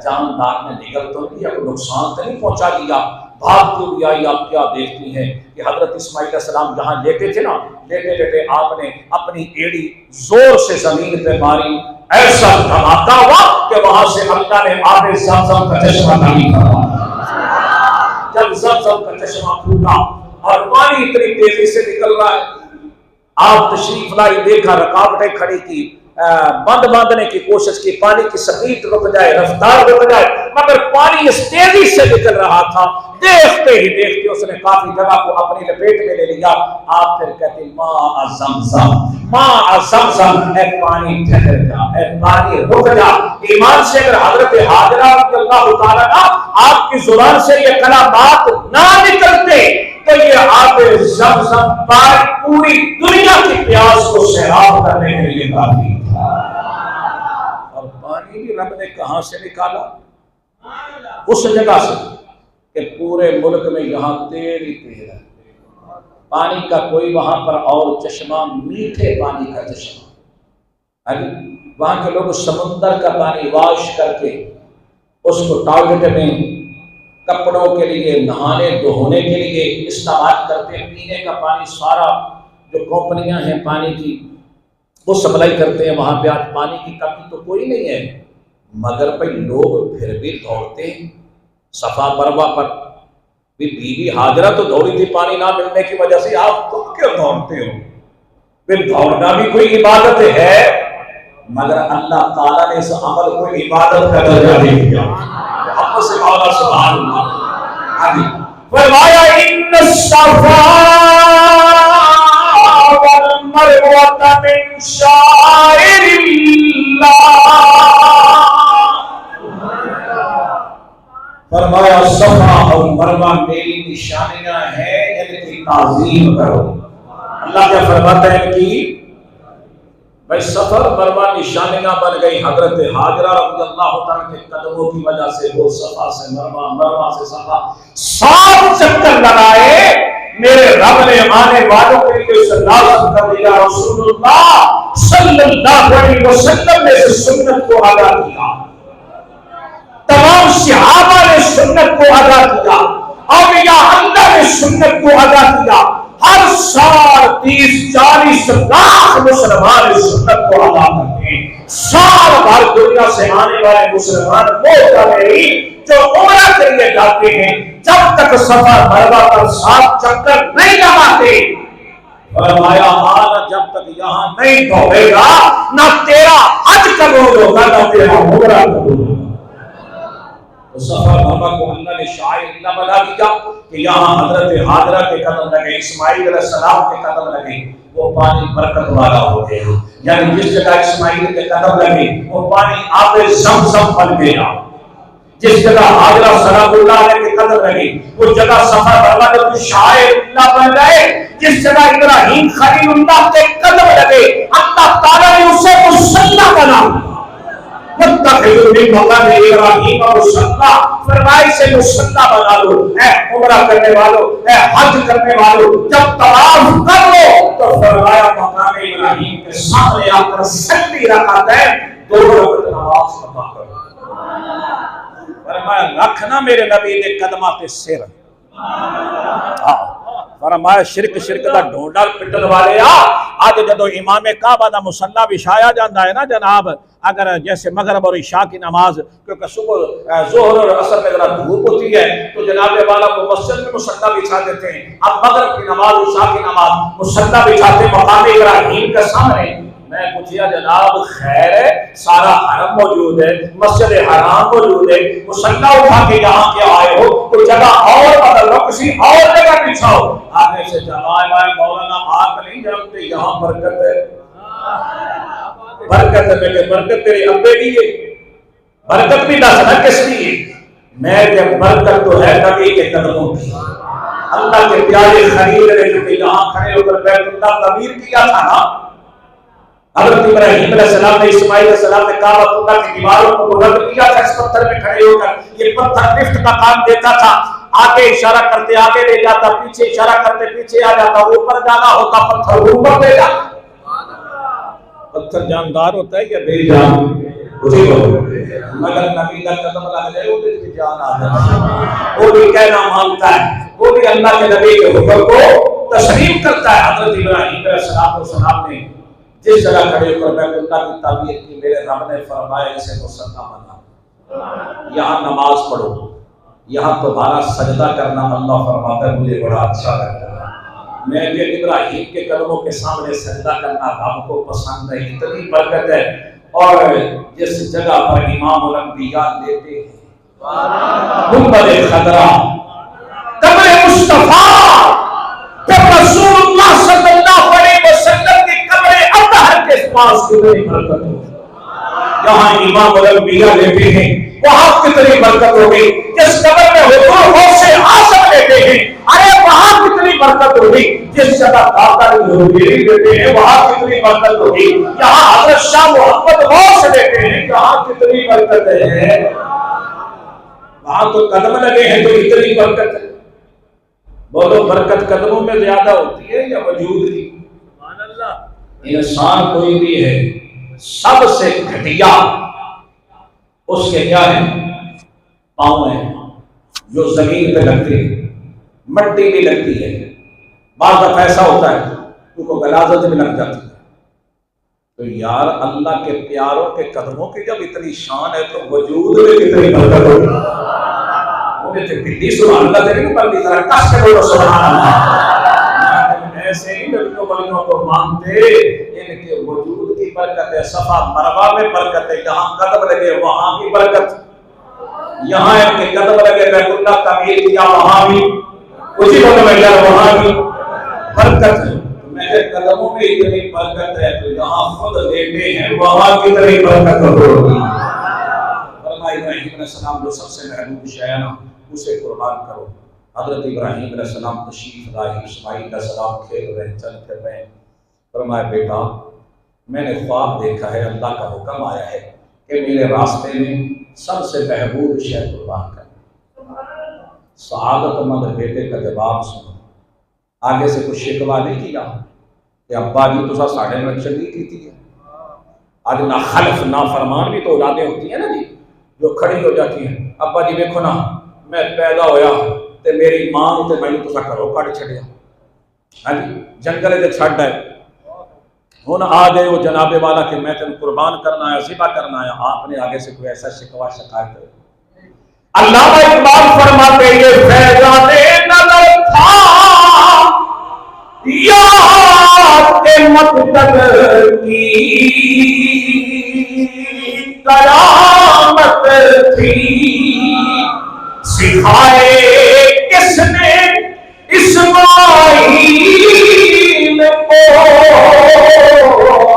جاندار نے نگل تو نہیں یا کوئی نقصان تو نہیں پہنچا دیا بھاگتی ہوئی آئی آپ کیا دیکھتی ہیں کہ حضرت اسماعیل علیہ السلام جہاں لیٹے تھے نا لیٹے آپ نے اپنی ایڑی زور سے زمین پہ ماری ایسا دھماکہ ہوا کہ وہاں سے اللہ نے آب زمزم کا چشمہ نکالی جب زمزم کا چشمہ پھوٹا اور پانی اتنی تیزی سے نکل رہا ہے آپ تشریف لائی دیکھا رکاوٹیں کھڑی کی بند باندھنے کی کوشش کی پانی کی سپیڈ رک جائے رفتار رک جائے مگر پانی اس تیزی سے نکل رہا تھا دیکھتے ہی دیکھتے اس نے کافی جگہ کو اپنی لپیٹ میں لے لیا آپ پھر کہتے ماء زمزم اے پانی ٹھہر جا اے پانی رک جا ایمان سے اگر حضرت ہاجرہ رضی اللہ تعالیٰ عنہ آپ کی زبان سے یہ کلمات نہ نکلتے تو یہ آب زمزم پوری دنیا کی پیاس کو سیراب کرنے کے لیے کافی تھا اور پانی بھی رب نے کہاں سے نکالا اس جگہ سے کہ پورے ملک میں یہاں تیل ہی تیل ہے پانی کا کوئی وہاں پر اور چشمہ میٹھے پانی کا چشمہ وہاں کے لوگ سمندر کا پانی واش کر کے اس کو ٹوائلٹ میں کپڑوں کے لیے نہانے دھونے کے لیے استعمال کرتے ہیں پینے کا پانی سارا جو کمپنیاں ہیں پانی کی وہ سپلائی کرتے ہیں وہاں پہ آج پانی کی کمی تو کوئی نہیں ہے مگر بھائی لوگ پھر بھی دوڑتے ہیں صفا مروہ پر بی بی ہاجرہ تو دوڑی تھی پانی نہ ملنے کی وجہ سے آپ تم کیوں دوڑتے ہو پھر دوڑنا بھی کوئی عبادت ہے مگر اللہ تعالیٰ نے اس عمل کو عبادت کا درجہ دے دیا محمد سے مولا سبحان اللہ فرمایا ان الصفا والمروہ من شعائر اللہ فرمایا صفا اور مروہ میری نشانیاں ہیں ان کی تعظیم کرو اللہ کیا فرماتا ہے کہ بھائی سفر مروہ نشانیاں بن گئی حضرت ہاجرہ رضی اللہ تعالیٰ کے قدموں کی وجہ سے وہ صفا سے مروہ مروہ سے صفا 7 چکر لگائے میرے رب نے آنے والوں کے لیے لازم کر دیا رسول اللہ صلی اللہ علیہ وسلم نے سنت کو ادا کیا، تمام صحابہ نے سنت کو ادا کیا، اولیاء اللہ نے سنت کو ادا کیا، ہر سال 30-40 لاکھ مسلمان اس سنت کو ادا کرتے ہیں۔ سال بھر دنیا سے آنے والے مسلمان وہ کریں جو عمرہ کے لیے جاتے ہیں، جب تک صفا مروہ پر 7 چکر نہیں لگاتے، فرمایا آنا جب تک یہاں نہیں دوڑے گا نہ تیرا حج قبول ہوگا نہ تیرا عمرہ قبول ہوگا۔ تو صفا مروہ کو اللہ نے شاعر اللہ بنا دیا کہ یہاں حضرت حاجرہ کے قدم لگے، اسماعیل علیہ السلام کے قدم لگے، وہ پانی برکت والا ہو گیا، یعنی جس جگہ اسماعیل کے قدم لگے وہ پانی آب زمزم بن گیا، جس جگہ حاجرہ سلام اللہ علیہ کے قدم لگے وہ جگہ صفا مروہ کے شاعر اللہ بن گئے، جس جگہ ابراہیم خلیل اللہ کے قدم لگے اللہ تعالیٰ نے اسے مصلی بنا متخذ من مقام ابراہیم مصلی، فرمائے سے مصلی بنا لو، اے عمرہ کرنے والو، اے حج کرنے والو، جب طواف کر لو تو فرمایا مقام ابراہیم کے سامنے آ کر صلی رکعتین 2 رکعت نماز ادا کرو۔ فرمایا رکھنا میرے نبی نے قدمات سر، فرمایا شرک دا ڈھونڈا پٹن والے آج جدو امام کعبہ دا مصلی بچھایا جاتا ہے نا جناب، اگر جیسے مغرب اور عشاء کی نماز، کیونکہ صبح ظہر اور عصر میں ذرا دھوپ ہوتی ہے تو جناب والا کو مسجد میں مصلی بچھا دیتے ہیں، اب مغرب کی نماز عشاء کی نماز مصلی بچھاتے مقام ابراہیم کے سامنے۔ میں پوچھیا جناب خیر ہے، سارا حرم موجود ہے، مسجد حرام موجود ہے، مصلی اٹھا کے یہاں کے آئے ہو تو جگہ اور بدل لو، کسی اور جگہ بچھاؤ۔ آگے سے جواب مولانا آپ نہیں جانتے یہاں برکت ہے، برکت ہے، میں کہ برکت تیرے ابے کی ہے، برکت بھی دسنا کس کی ہے؟ میں کہ برکت تو ہے نبی کے قدموں کی، اللہ کے پیارے خلیل نے جو کہ یہاں کھڑے ہو کر بیت اللہ تعمیر کیا تھا نا، حضرت ابراہیم علیہ السلام نے اسماعیل علیہ السلام نے کعبۃ اللہ کی دیواروں کو بلند کیا تھا، اس پتھر میں کھڑے ہو کر یہ پتھر لفٹ کا کام دیتا تھا، آگے اشارہ کرتے آگے لے جاتا، پیچھے اشارہ کرتے پیچھے آ جاتا، اوپر جانا ہوتا پتھر اوپر لے جاتا۔ پتھر جاندار ہوتا ہے یا بے جان؟ مگر نبی کا قدم لگ جائے وہ بھی جان آ جائے، وہ بھی کہنا مانتا ہے، وہ بھی اللہ کے نبی کے حکم کو تسلیم کرتا ہے۔ حضرت ابراہیم علیہ السلام نے جس جگہ کھڑے ہو کر بیت اللہ کی تعمیر کی، میرے رب نے فرمایا اسے مصلی بنا، یہاں نماز پڑھو، یہاں تمہارا سجدہ کرنا اللہ فرماتا ہے مجھے بڑا اچھا لگتا ہے، میں کہ ابراہیم کے قدموں کے سامنے سجدہ کرنا رب کو پسند ہے، اتنی برکت ہے۔ اور جس جگہ پر امام الانبیاء لیتے ہیں گنبد خضرا قبر مصطفیٰ، جب رسول اللہ صلی اللہ علیہ وسلم کی قبر اطہر کے پاس کتنی برکت ہو، جہاں امام الانبیاء لیتے ہیں وہاں کتنی برکت ہوگی، جس قبر میں حضور غوث اعظم لیتے ہیں ارے وہاں کتنی برکت ہوگی، جس جگہ داتا حضوری لیتے ہیں وہاں کتنی برکت ہوگی، یہاں حضرت شاہ محمد غوث لیتے ہیں یہاں کتنی برکت ہے، وہاں تو قدم لگے ہیں تو اتنی برکت ہے۔ بولو برکت قدموں میں زیادہ ہوتی ہے یا وجود کی؟ انسان کوئی بھی ہے سب سے گھٹیا اس کے کیا ہے؟ پاؤں ہیں جو زمین پہ لگتے ہیں، مٹی بھی لگتی ہے، بعض دفعہ ایسا ہوتا ہے کیونکہ غلاظت بھی لگ جاتی ہے۔ تو یار اللہ کے پیاروں کے قدموں کی جب اتنی شان ہے تو وجود میں کتنی برکت ہوگی۔ مجھے تو بلی سبحان اللہ تیرے کو بلی ذرا کس کے بولو سبحان اللہ، ایسے ہی لڑکوں بلیوں کو مانتے، ان کے وجود کی برکت ہے، صفا مروہ میں برکت ہے، جہاں قدم لگے وہاں کی برکت، یہاں ان کے قدم لگے بیت اللہ تعمیر کیا وہاں بھی اسی قدم میں یار وہاں بھی برکت ہے۔ میرے قدموں میں اتنی برکت ہے تو یہاں خود لیتے ہیں وہاں کتنی برکت ہوگی۔ فرمایا ابراہیم علیہ السلام جو سب سے محبوب شے ہے نا اسے قربان کرو۔ حضرت ابراہیم علیہ السلام تشریف لائے، اسماعیل علیہ السلام کھیل رہے چل پھر رہے، فرمایا بیٹا میں نے خواب دیکھا ہے، اللہ کا حکم آیا ہے کہ میرے راستے میں سب سے محبوب شے قربان کر۔ سعادت مند بیٹے کا جواب سنو، آگے سے کچھ شکوہ نہیں کیا کہ ابا جی تو ساڑھے میں چلی کی تھی، آج نہ خلف نہ فرمان بھی تو اولادیں ہوتی ہیں نا جی، جو کھڑی ہو جاتی ہیں، ابا جی دیکھو نا میں پیدا ہویا تے میری ماں تے میں تو گھروں کٹ چھڑیا، ہاں جی جنگل دے چھڈ ہے، ہن آ گئے وہ جناب والا کہ میں تینوں قربان کرنا آیا، ذبح کرنا آیا، آپ نے آگے سے کوئی ایسا شکوہ شکایت ہے؟ علامہ اقبال فرماتے یہ فیضان نظر تھا یاد مقتدر کی قیامت تھی، سکھائے کس نے اسماعیل کو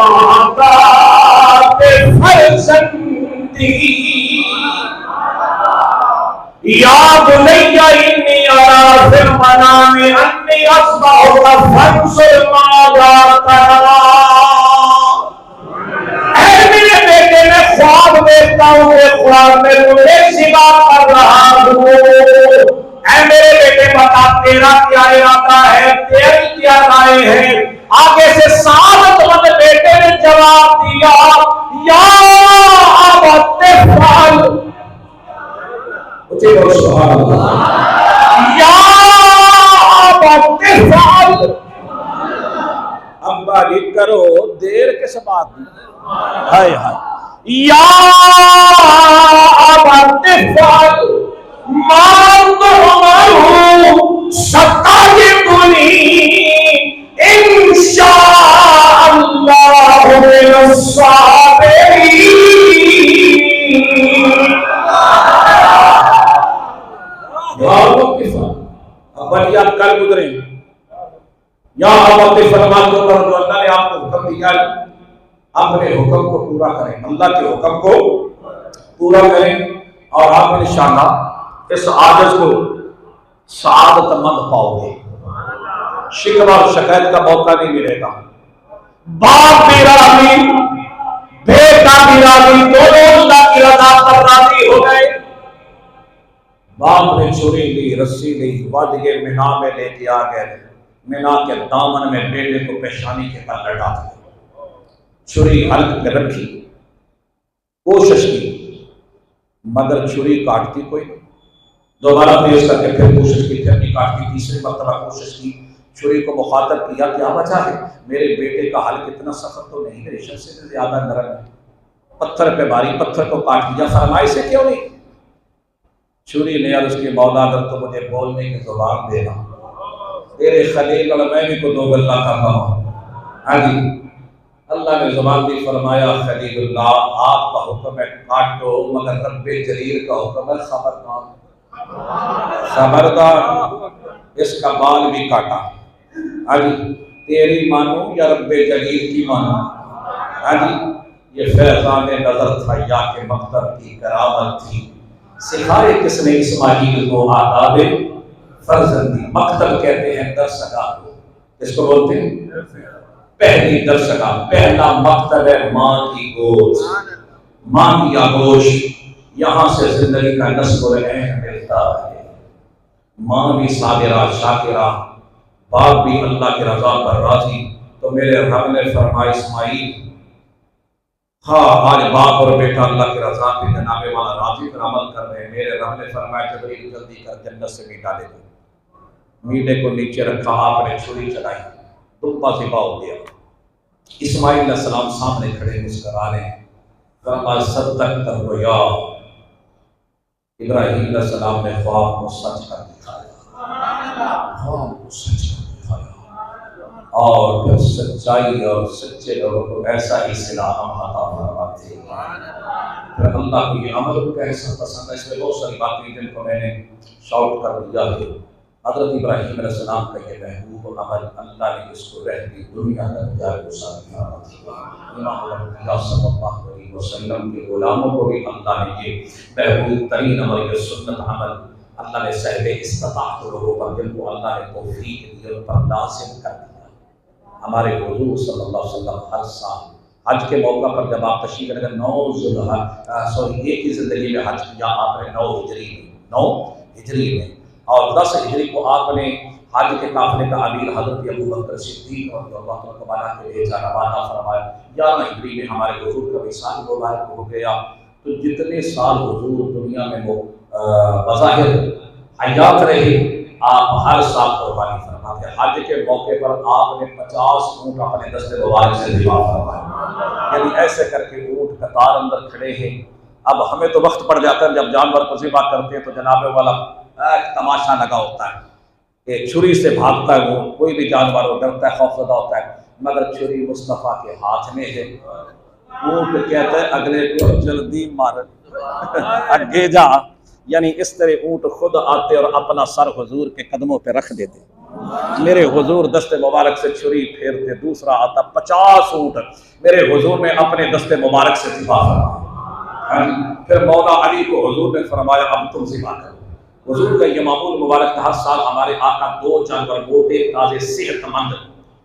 آداب فرزندی، یا بنی انی ارا فی المنام انی اصبحک فانظر ماذا ترى، اے میرے بیٹے میں خواب دیکھتا ہوں، یہ خواب میں تجھے ذبح کر رہا ہوں، اے میرے بیٹے بتا تیرا کیا ارادہ ہے، تیری کیا رائے ہے؟ آگے سے سعادت مند بیٹے نے جواب دیا یا ابت افعل، سبحان اللہ، یا ابت افعل، ابا جی کرو دیر کس بات میں، ہائے ہائے، یا ابت افعل ما تؤمر ستجدنی انشاء اللہ من الصابرین، ابا جی آپ کل گزرے یا ابت فرمان جو اللہ نے آپ کو حکم دیا اپنے حکم کو پورا کریں، اللہ کے حکم کو پورا کریں، اور آپ انشاءاللہ اس عاجز کو سعادت مند پاؤ گے، شکوہ اور شکایت کا موقع نہیں ملے گا۔ باپ بھی راضی بیٹا بھی راضی، دونوں اللہ کی رضا پر راضی ہو گئے۔ باپ نے چھری لی، رسی لی، وادی مینا میں لے کے آ گئے، مینا کے دامن میں بیٹے کو پیشانی کے بل لٹا دیا، چھری حلق پہ رکھی، کوشش کی مگر چھری کاٹتی کوئی نہیں، دوبارہ تیز کر کے پھر کوشش کی، پھر نہیں کاٹتی، تیسری مرتبہ کوشش کی، چھری کو مخاطب کیا کیا وجہ ہے؟ میرے بیٹے کا حلق اتنا سخت تو نہیں، میرے ریشم سے زیادہ نرم ہے، پتھر پہ ماری، پتھر کو کاٹ دیا، فرمائی سے کیوں نہیں؟ چھری نے عرض کی مولا اگر تو مجھے بولنے کی زبان دینا، تیرے خلیل اور میں بھی کو دو گلہ کرنا ہوں، ہاں جی اللہ نے زبان دی، فرمایا خلیل اللہ آپ کا حکم ہے کاٹو، مگر رب جلیل کا حکم ہے خبردار، خبردار اس کا بال بھی کاٹا، ہاں جی تیری مانو یا رب جلیل کی مانو، ہاں جی یہ فیضان نظر تھا یا کہ مقتدر کی کرامت تھی، سکھائے کس نے اسماعیل کو آداب فرزندی، مکتب کہتے ہیں درسگاہ کو، اس کو بولتے ہیں پہلی درسگاہ، پہلا مکتب ہے ماں کی گود، ماں کی آغوش، یہاں سے زندگی کا نصب و عین ملتا ہے، ماں بھی صابرہ شاکرہ، باپ بھی اللہ کی رضا پر راضی، تو میرے رب نے فرمایا اسماعیل ہاں آج باپ اور بیٹا اللہ کی رضا پہ جناب والا راضی پر عمل کر رہے ہیں، میرے رب نے فرمایا جبریل جلدی کر جنت سے میٹا دے دو، میٹے کو نیچے رکھا، آپ نے چھری چلائی، دمبا ذبح ہو گیا، اسماعیل علیہ السلام سامنے کھڑے مسکرا رہے ہیں، فرمایا صدقت الرؤیا، ابراہیم علیہ السلام نے خواب کو سچ کر دکھایا، خواب کو سچ کر دکھایا، اور پھر سچائی اور سچے لوگوں کو ایسا ہی صلہ ہم عطا فرماتے ہیں۔ پھر اللہ کو یہ عمل کا ایسا پسند ہے، اس میں بہت ساری باتیں جن کو میں نے شاؤٹ کر دیا ہے، حضرت ابراہیم علیہ السلام کا یہ محبوب عمل اللہ نے اس کو رہتی دنیا تک جائے کو ثابت کیا، امام الانبیاء صلی اللہ علیہ وسلم کے غلاموں کو بھی اللہ نے یہ محبوب ترین عمل، یہ سنت عمل اللہ نے صاحب استطاعت لوگوں پر جن کو اللہ نے توفیق دی ان پر لازم کر دیا۔ ہمارے حضور صلی اللہ علیہ وسلم ہر سال حج کے موقع پر جب آپ تشریف لے گئے 9 ایک ہی زندگی میں حج کیا آپ نے 9 ہجری میں اور 10 ہجری کو آپ نے حج کے قافلے کا امیر حضرت ابو بکر صدیق رضی اللہ عنہ کے بھیجا روانہ فرمایا 11 ہجری میں ہمارے حضور کا وصال مبارک ہو گیا۔ تو جتنے سال حضور دنیا میں وہ بظاہر حیات رہے، آپ ہر سال قربانی فرماتے۔ حج کے موقع پر آپ نے 50 اونٹ اپنے دست مبارک سے ذبح فرمائے، یعنی ایسے کر کے اونٹ قطار اندر کھڑے ہیں۔ اب ہمیں تو وقت پڑ جاتا ہے جب جانور کو ذبح کرتے ہیں تو جناب والا تماشا لگا ہوتا ہے کہ چھری سے بھاگتا ہے، وہ کوئی بھی جانور وہ ڈرتا ہے، خوف زدہ ہوتا ہے، مگر چھری مصطفیٰ کے ہاتھ میں ہے۔ اونٹ کہتا ہے اگلے کو جلدی مار اگے جا، یعنی اس طرح اونٹ خود آتے اور اپنا سر حضور کے قدموں پہ رکھ دیتے، میرے حضور دست مبارک سے چھری پھیرتے، دوسرا آتا 50 اونٹ میرے حضور نے اپنے دست مبارک سے ذبح فرمایا۔ پھر مولا علی کو حضور نے فرمایا اب تم ذبح کرو۔ حضور کا یہ معمول مبارک تھا، ہر سال ہمارے آقا 2 جانور موٹے تازے صحت مند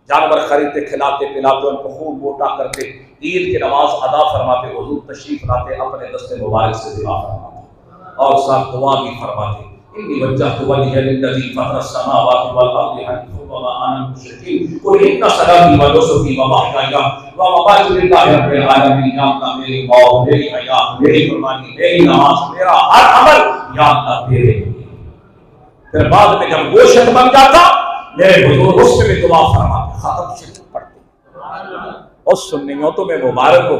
جانور خریدتے، کھلاتے پلاتے، ان کو خوب موٹا کرتے، عید کی نماز ادا فرماتے، حضور تشریف لاتے، اپنے دست مبارک سے ذبح فرماتے اور ساتھ دعا بھی فرماتے، انی وجہت وجہی للذی فطر السماوات والارض حنیفا وما انا من المشرکین قل ان صلاتی و نسکی و محیای و مماتی للہ رب العالمین۔ یا اللہ میری موت، میری حیات، میری قربانی، میری نماز، میرا ہر عمل یا اللہ تیرے لیے۔ پھر بعد میں جب گوشت بن جاتا میرے حضور اس میں بھی دعا فرماتے، ختم شریف پڑھتے اور سنیوں تو میں مبارک ہوں،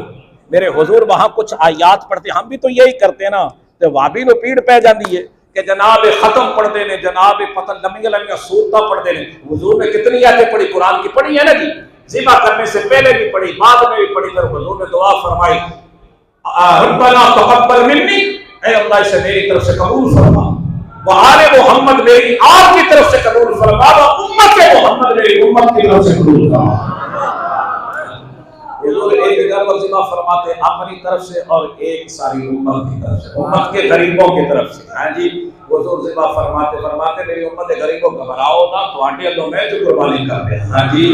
میرے حضور وہاں کچھ آیات پڑھتے، ہم بھی تو یہی کرتے ہیں نا، تو وابی نو پیڑ پہ جاندی ہے کہ جناب ختم پڑھ دینے، جناب پتہ لمبی لمبی صورتیں پڑھ دینے۔ حضور نے کتنی آیتیں پڑھی، قرآن کی پڑھی ہے نا جی، ذبح کرنے سے پہلے بھی پڑھی، بعد میں بھی پڑھی، پھر حضور نے دعا فرمائی ربنا تقبل منی، اے اللہ اسے میری طرف سے قبول فرما، وآل محمد میری آپ کی طرف سے قبول فرما، امت محمد میری امت کی طرف سے قبول فرما۔ حضور ایک جانور ذبح فرماتے اپنی طرف سے اور ایک ساری امت کی طرف سے، امت کے غریبوں کی طرف سے۔ ہاں جی، حضور ذبح فرماتے میری امت غریبوں گھبراؤ نہ، تھوڑے اللہ میں جو قربانی کرتے ہیں۔ ہاں جی،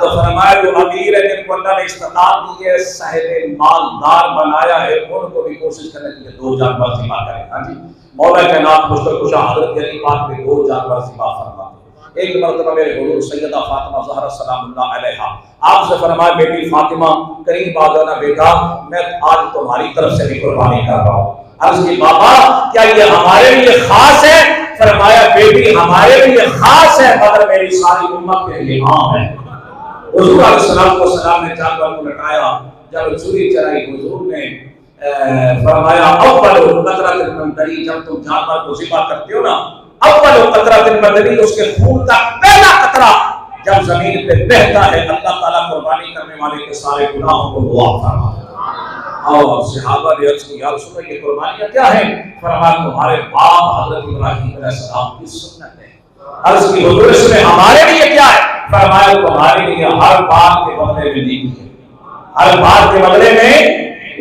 تو فرمایا جو امیر ہے جن کو اللہ نے استطاعت دی ہے، صاحب مالدار بنایا ہے، ان کو بھی کوشش کرنے کے لیے 2 جانور ذبح کریں۔ ہاں جی، مولا کائنات مشکل کشا حضرت علی پاک نے 2 جانور ذبح فرماتے۔ ایک مرتبہ میرے حضور سیدہ فاطمہ زہرا سلام اللہ علیہا آپ سے فرمایا بیٹی فاطمہ قریب آ جانا بیٹا، میں آج تمہاری طرف سے بھی قربانی کر رہا ہوں۔ عرض کی بابا کیا یہ ہمارے لیے خاص ہے؟ فرمایا بیٹی ہمارے لیے خاص ہے مگر میری ساری امت کے لیے عام ہے۔ حضور علیہ السلام نے جانور کو لٹایا، جب چھری چلائی حضور نے فرمایا اول قطرۃ المنتری، جب تم جانور کو ذبح کرتے ہو نا، اول قطرۃ المنتری اس کے خون کا پہلا قطرہ جب زمین پہ بہتا ہے اللہ تعالیٰ قربانی کرنے والے کے سارے گناہوں کو معاف فرماتا ہے۔ اور صحابہ نے عرض کی یا رسول اللہ یہ قربانیاں کیا ہیں؟ فرمایا تمہارے باپ حضرت ابراہیم علیہ السلام کی سنت ہے۔ عرض کی حضور اس میں ہمارے لیے کیا ہے؟ فرمایا تمہارے لیے ہر بات کے بدلے میں نیکی ہے، ہر بات کے بدلے میں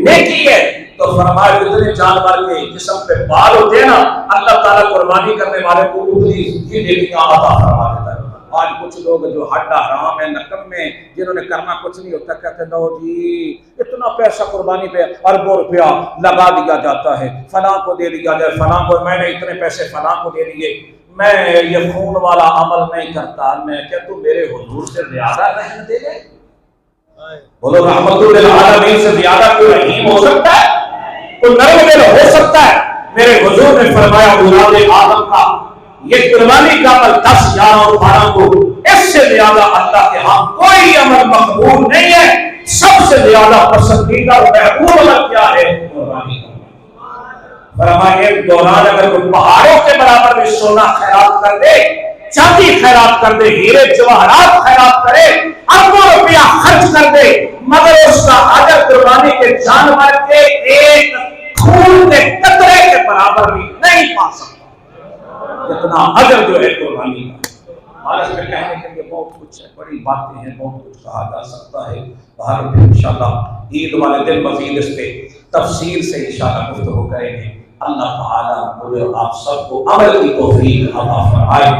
نیکی ہے۔ تو فرمایا جتنے جانور کے جسم پہ بال ہوتے ہیں نا اللہ تعالیٰ قربانی کرنے والے کو اتنی ہی نیکیاں عطا فرما دیتا ہے۔ آج کچھ لوگ جو ہڈا حرام ہے نکم میں، جنہوں نے کرنا کچھ نہیں ہوتا، کہتے لو جی اتنا پیسہ قربانی پہ اربوں روپیہ لگا دیا جاتا ہے، فلاں کو دے دیا جائے، فلاں کو، میں نے اتنے پیسے فلاں کو دے دیے، میں یہ خون والا عمل نہیں کرتا۔ میں کیا تو میرے حضور سے زیادہ رحم دے گئے؟ بولو رحمت للعالمین سے زیادہ کوئی رحیم ہو سکتا ہے؟ کوئی نرم دل ہو سکتا ہے؟ میرے حضور نے فرمایا اولاد آدم کا یہ قربانی کا عمل 10 11 اور 12 کو اس سے زیادہ اللہ کے ہاں کوئی عمل مقبول نہیں ہے۔ سب سے زیادہ پسندیدہ اور محبوب عمل کیا ہے؟ قربانی کا۔ فرمایا ایک دوران اگر کوئی پہاڑوں کے برابر بھی سونا خیرات کر دے، چاندی خیرات کر دے، ہیرے جواہرات خیرات کرے، اربوں روپیہ خرچ کر دے، مگر اس کا اجر قربانی کے جانور کے ایک خون کے قطرے کے برابر بھی نہیں پا سکتا جتنا اجر جو ہے قربانی کا۔ آج میں کہنے کے لیے بہت کچھ ہے، بڑی باتیں ہیں، بہت کچھ کہا جا سکتا ہے، باہر بھی انشاءاللہ عید والے دن مزید اس پہ تفصیل سے انشاءاللہ گفتگو کریں گے۔ اللہ تعالیٰ مجھے آپ سب کو عمل کی توفیق عطا فرمائے،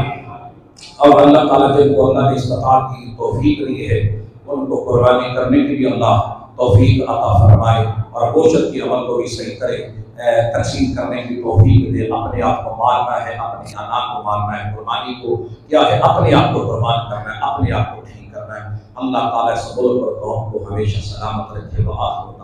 اور اللہ تعالیٰ جن کو اللہ نے استطاعت کی توفیق دی ہے ان کو قربانی کرنے کی بھی اللہ توفیق عطا فرمائے اور گوشت کی عمل کو بھی صحیح کرے، تقسیم کرنے کی توفیق دے۔ اپنے آپ کو مارنا ہے، اپنے انام کو مارنا ہے، قربانی کو کیا ہے اپنے آپ کو قربان کرنا ہے، اپنے آپ کو ٹھیک کرنا ہے۔ اللہ تعالیٰ اس ملک اور قوم کو ہمیشہ سلامت رکھے۔ وآخر